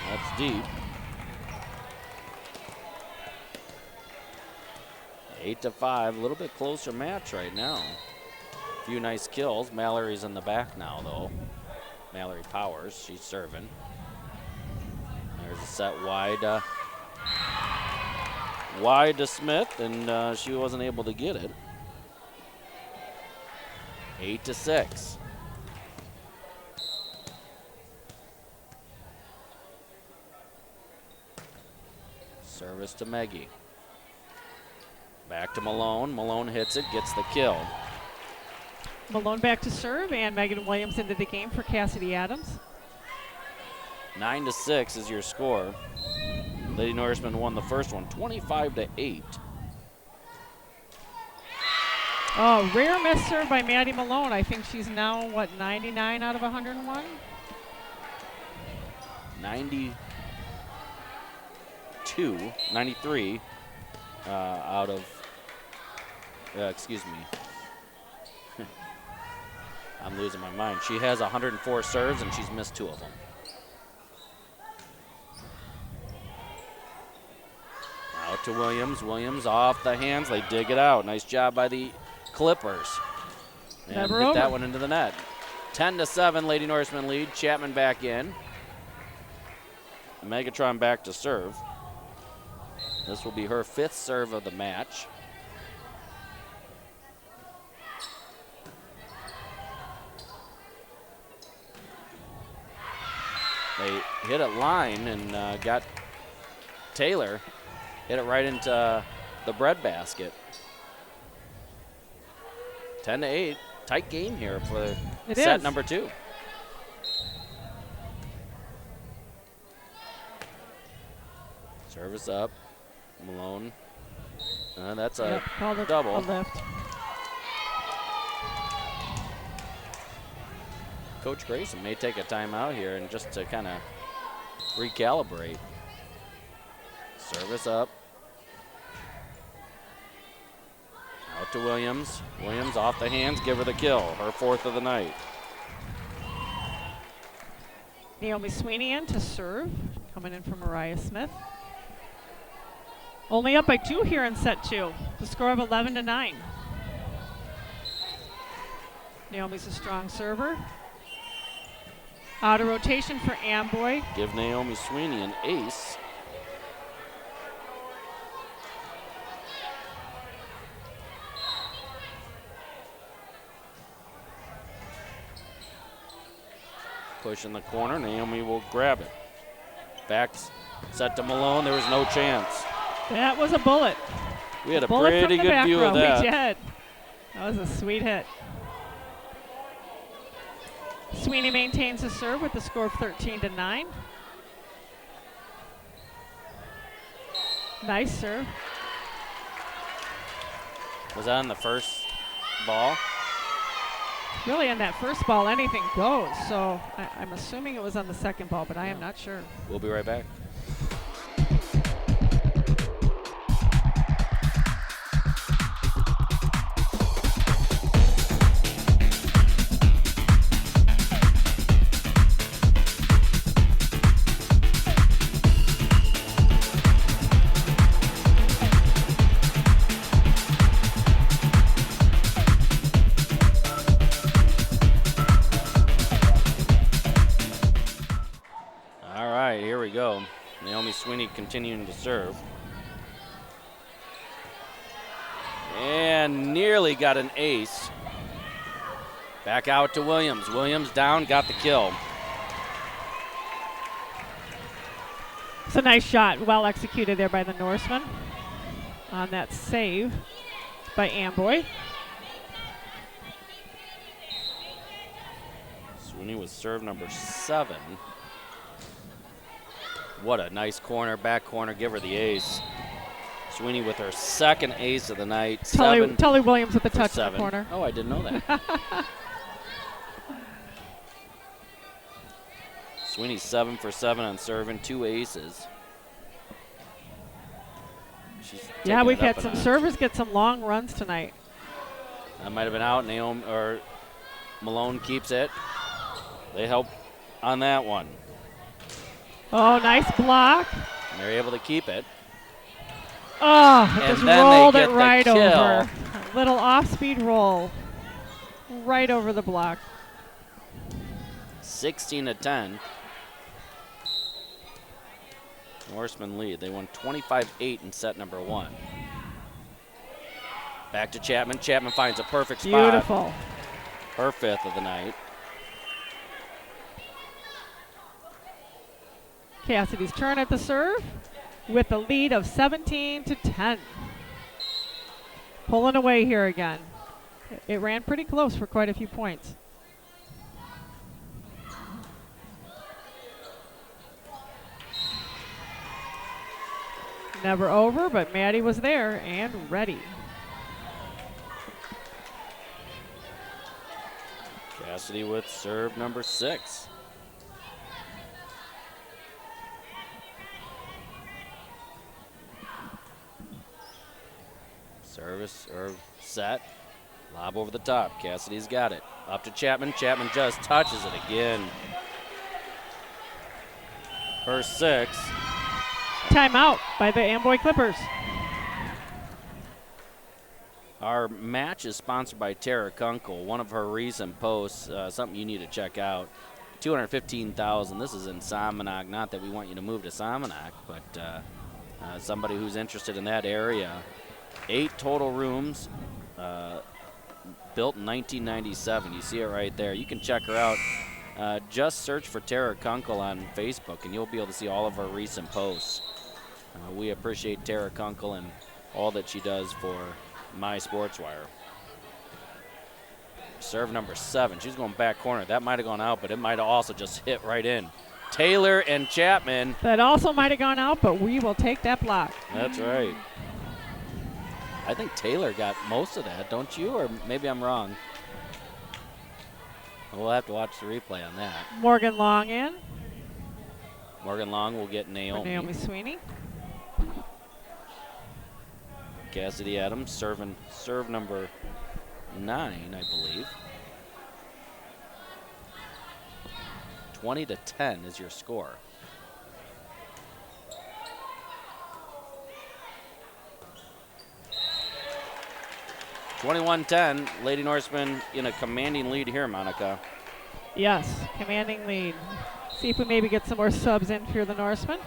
That's deep. 8-5, a little bit closer match right now. A few nice kills. Mallory's in the back now, though. Mallory Powers, she's serving. There's a set wide, wide to Smith, and she wasn't able to get it. 8-6. Service to Maggie. Back to Malone. Malone hits it, gets the kill. Malone back to serve, and Megan Williams into the game for Cassidy Adams. 9-6 is your score. Lady Norseman won the first one, 25-8. Oh, rare miss serve by Maddie Malone. I think she's now, 99 out of 101? 93 out of, excuse me. I'm losing my mind. She has 104 serves and she's missed 2 of them. Out to Williams. Williams off the hands. They dig it out. Nice job by the Clippers. And Never hit over. that one into the net. 10-7, Lady Norseman lead. Chapman back in. Megatron back to serve. This will be her 5th serve of the match. They hit it line and got Taylor. Hit it right into the breadbasket. 10-8. Tight game here for set number 2. Service up. Malone That's a called a double. A lift. Coach Grayson may take a timeout here and just to kind of recalibrate. Service up. Out to Williams. Williams off the hands, give her the kill. Her 4th of the night. Naomi Sweeney in to serve, coming in from Mariah Smith. Only up by 2 here in set 2. The score of 11-9. Naomi's a strong server. Out of rotation for Amboy. Give Naomi Sweeney an ace. Push in the corner, Naomi will grab it. Back set to Malone, there was no chance. That was a bullet. We had a Bullet pretty from the good back view row. of that. We did. That was a sweet hit. Sweeney maintains the serve with the score of 13-9. Nice serve. Was that on the first ball? Really, on that first ball, anything goes. So I'm assuming it was on the second ball, but I am not sure. We'll be right back. Sweeney continuing to serve. And nearly got an ace. Back out to Williams. Williams down, got the kill. It's a nice shot, well executed there by the Norseman on that save by Amboy. Sweeney was serve number 7. What a nice corner, back corner, give her the ace. Sweeney with her second ace of the night. Tully Williams with the touch in the 7. corner. Oh, I didn't know that. Sweeney 7 for 7 on serving, 2 aces. Yeah, we've had some servers get some long runs tonight. That might have been out. Naomi or Malone keeps it. They help on that one. Oh, nice block. And they're able to keep it. Oh, it And just then rolled they it get the right kill. over. A little off-speed roll. Right over the block. 16-10. Norsemen lead. They won 25-8 in set number 1. Back to Chapman. Chapman finds a perfect spot. Beautiful. Her 5th of the night. Cassidy's turn at the serve with a lead of 17-10. Pulling away here again. It ran pretty close for quite a few points. Never over, but Maddie was there and ready. Cassidy with serve number 6. Service or set. Lob over the top. Cassidy's got it. Up to Chapman. Chapman just touches it again. Her 6th. Timeout by the Amboy Clippers. Our match is sponsored by Tara Kunkel. One of her recent posts, something you need to check out. 215,000. This is in Somonauk. Not that we want you to move to Somonauk, but somebody who's interested in that area. 8 total rooms, built in 1997. You see it right there. You can check her out. Just search for Tara Kunkel on Facebook, and you'll be able to see all of her recent posts. We appreciate Tara Kunkel and all that she does for My Sports Wire. Serve number 7. She's going back corner. That might have gone out, but it might have also just hit right in. Taylor and Chapman. That also might have gone out, but we will take that block. That's right. I think Taylor got most of that, don't you? Or maybe I'm wrong. We'll have to watch the replay on that. Morgan Long in. Morgan Long will get For Naomi. Naomi Sweeney. Cassidy Adams serving serve number 9, I believe. 20-10 is your score. (21-10). Lady Norsemen in a commanding lead here, Monica. Yes, commanding lead. See if we maybe get some more subs in for the Norsemen.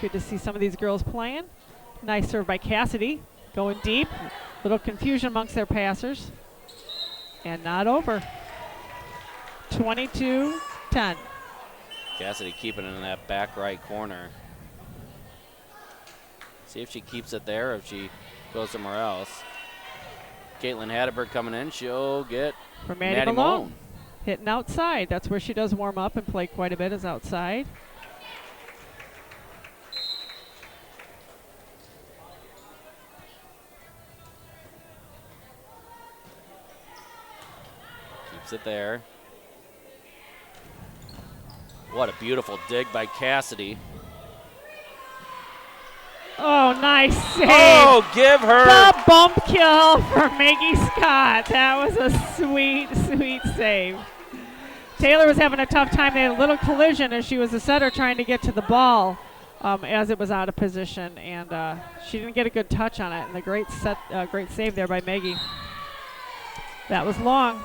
Good to see some of these girls playing. Nice serve by Cassidy. Going deep. Little confusion amongst their passers. And not over. 22-10. Cassidy keeping it in that back right corner. See if she keeps it there or if she goes somewhere else. Caitlin Hatterberg coming in. She'll get For Maddie Malone. Hitting outside. That's where she does warm up and play quite a bit, is outside. Keeps it there. What a beautiful dig by Cassidy. Oh, nice save. Oh, give her. The bump kill for Maggie Scott. That was a sweet, sweet save. Taylor was having a tough time. They had a little collision as she was the setter trying to get to the ball as it was out of position, and she didn't get a good touch on it. And the great save there by Maggie. That was long.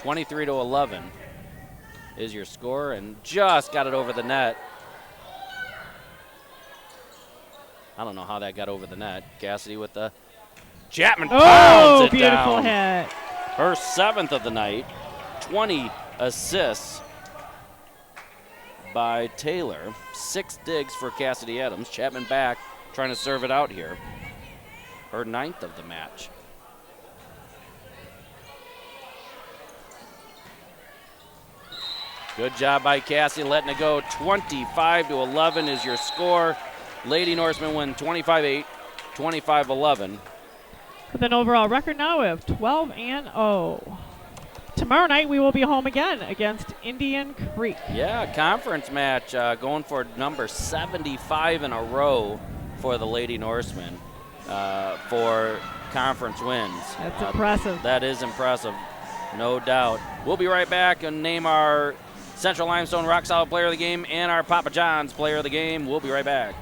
(23-11) is your score, and just got it over the net. I don't know how that got over the net. Cassidy with the Chapman pounds it beautiful down. hit. Her 7th of the night. 20 assists by Taylor. 6 digs for Cassidy Adams. Chapman back trying to serve it out here. Her 9th of the match. Good job by Cassidy letting it go. 25-11 is your score. Lady Norsemen win 25-8, 25-11. With an overall record now of 12-0. Tomorrow night we will be home again against Indian Creek. Yeah, conference match going for number 75 in a row for the Lady Norsemen for conference wins. That's impressive. That is impressive, no doubt. We'll be right back and name our Central Limestone Rock Solid Player of the Game and our Papa John's Player of the Game. We'll be right back.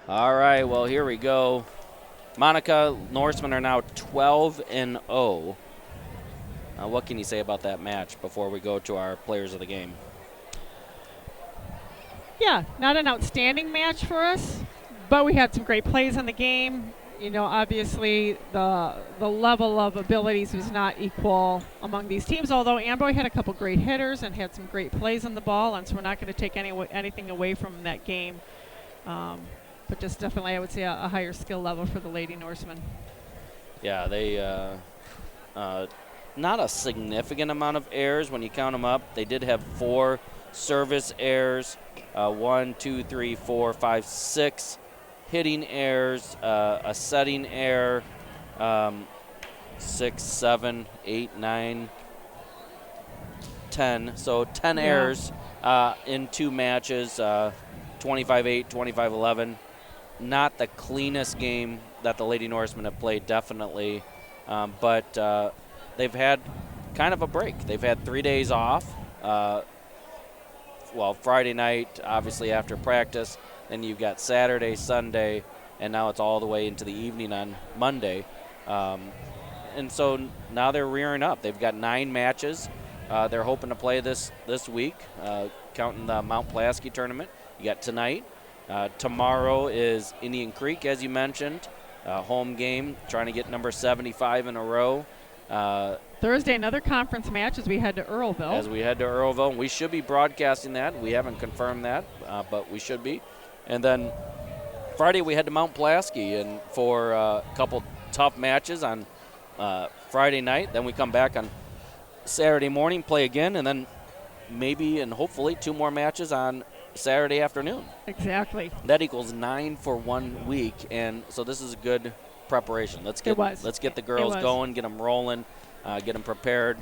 All right, well, here we go. Monica, Norsemen are now 12-0. What can you say about that match before we go to our players of the game? Yeah, not an outstanding match for us, but we had some great plays in the game. Obviously the level of abilities was not equal among these teams, although Amboy had a couple great hitters and had some great plays on the ball, and so we're not going to take anything away from that game. But just definitely, I would say, a higher skill level for the Lady Norsemen. Yeah, they not a significant amount of errors when you count them up. They did have 4 service errors, 1, 2, 3, 4, 5, 6 hitting errors, a setting error, 6, 7, 8, 9, 10. So 10 errors in 2 matches, 25-8, 25-11. Not the cleanest game that the Lady Norsemen have played, definitely, but they've had kind of a break. They've had 3 days off. Friday night, obviously, after practice. Then you've got Saturday, Sunday, and now it's all the way into the evening on Monday. And so now they're rearing up. They've got 9 matches. They're hoping to play this week, counting the Mount Pulaski tournament. You got tonight. Tomorrow is Indian Creek, as you mentioned. Home game, trying to get number 75 in a row. Thursday, another conference match as we head to Earlville. We should be broadcasting that. We haven't confirmed that, but we should be. And then Friday we head to Mount Pulaski and for a couple tough matches on Friday night. Then we come back on Saturday morning, play again, and then maybe and hopefully 2 more matches on Saturday afternoon. Exactly. That equals 9 for 1 week, and so this is a good preparation. Let's get the girls going, get them rolling, get them prepared.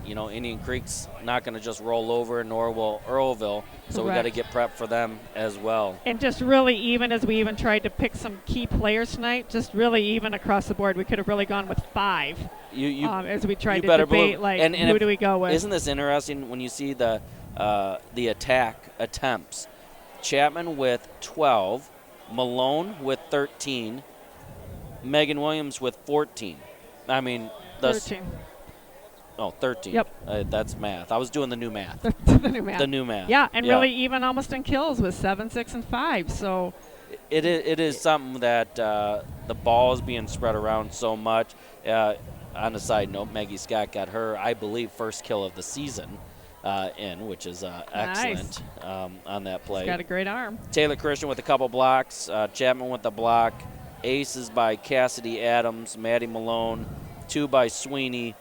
Indian Creek's not going to just roll over, nor will Earlville, so we got to get prepped for them as well. And just really even as we even tried to pick some key players tonight, just really even across the board. We could have really gone with 5 as we tried to debate, who do we go with. Isn't this interesting when you see the attack attempts? Chapman with 12, Malone with 13, Megan Williams with 14. I mean, 13. Oh, 13. Yep. That's math. I was doing the new math. The new math. Yeah, and really even almost in kills with 7, 6, and 5. So it is something that the ball is being spread around so much. On a side note, Maggie Scott got her, I believe, first kill of the season which is excellent on that play. She's got a great arm. Taylor Christian with a couple blocks. Chapman with the block. Aces by Cassidy Adams, Maddie Malone. 2 by Sweeney.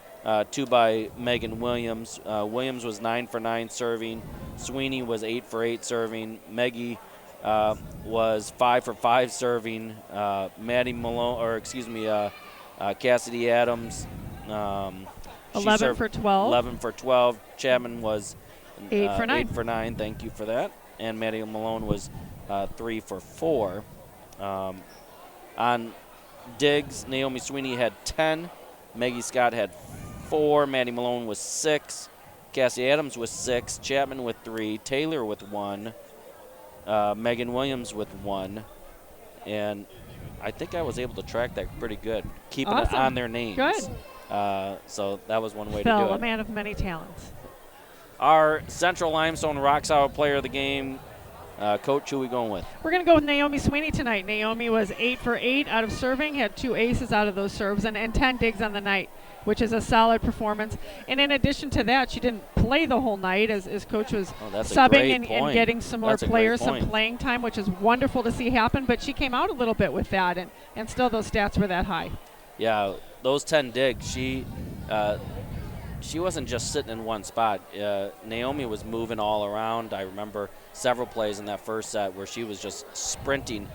2 by Megan Williams. Williams was 9 for 9 serving. Sweeney was 8 for 8 serving. Maggie was 5 for 5 serving. Maddie Malone, Cassidy Adams. 11 for 12. 11 for 12. Chapman was 8 for 9. 8 for 9. Thank you for that. And Maddie Malone was 3 for 4. On digs, Naomi Sweeney had 10. Maggie Scott had 4. Maddie Malone was 6. Cassie Adams was 6. Chapman with 3. Taylor with 1. Megan Williams with 1. And I think I was able to track that pretty good, keeping it on their names. Good. So that was one way Phil, to do it. A man of many talents. Our Central Limestone Rock Solid player of the game, Coach, who are we going with? We're going to go with Naomi Sweeney tonight. Naomi was 8 for 8 out of serving, had 2 aces out of those serves, and 10 digs on the night, which is a solid performance. And in addition to that, she didn't play the whole night as Coach was subbing and getting some more players some playing time, which is wonderful to see happen. But she came out a little bit with that, and still those stats were that high. Yeah, those 10 digs, she wasn't just sitting in one spot. Naomi was moving all around. I remember several plays in that first set where she was just sprinting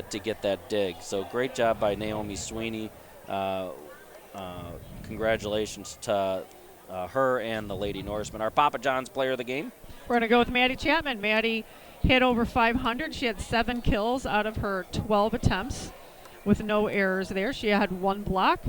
to get that dig. So great job by Naomi Sweeney. Congratulations to her and the Lady Norsemen. Our Papa John's player of the game. We're going to go with Maddie Chapman. Maddie hit over 500. She had 7 kills out of her 12 attempts with no errors there. She had 1 block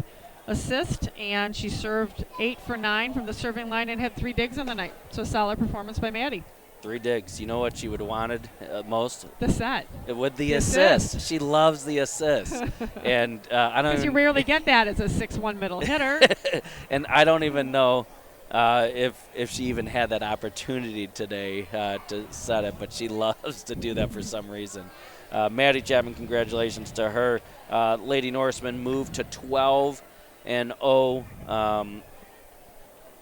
assist, and she served 8 for 9 from the serving line and had 3 digs on the night. So solid performance by Maddie. 3 digs. You know what she would have wanted most? The set. With the assist. She loves the assist. And I don't. Because you rarely get that as a 6'1" middle hitter. And I don't even know if she even had that opportunity today to set it, but she loves to do that for some reason. Maddie Chapman, congratulations to her. Lady Norseman moved to 12-0.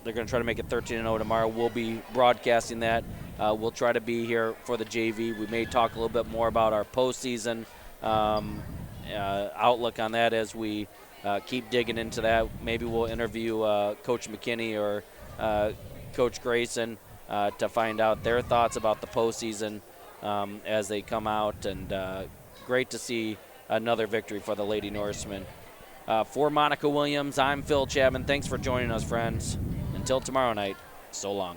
They're going to try to make it 13-0 tomorrow. We'll be broadcasting that. We'll try to be here for the JV. We may talk a little bit more about our postseason outlook on that as we keep digging into that. Maybe we'll interview Coach McKinney or Coach Grayson to find out their thoughts about the postseason as they come out. And great to see another victory for the Lady Norsemen. For Monica Williams, I'm Phil Chapman. Thanks for joining us, friends. Until tomorrow night, so long.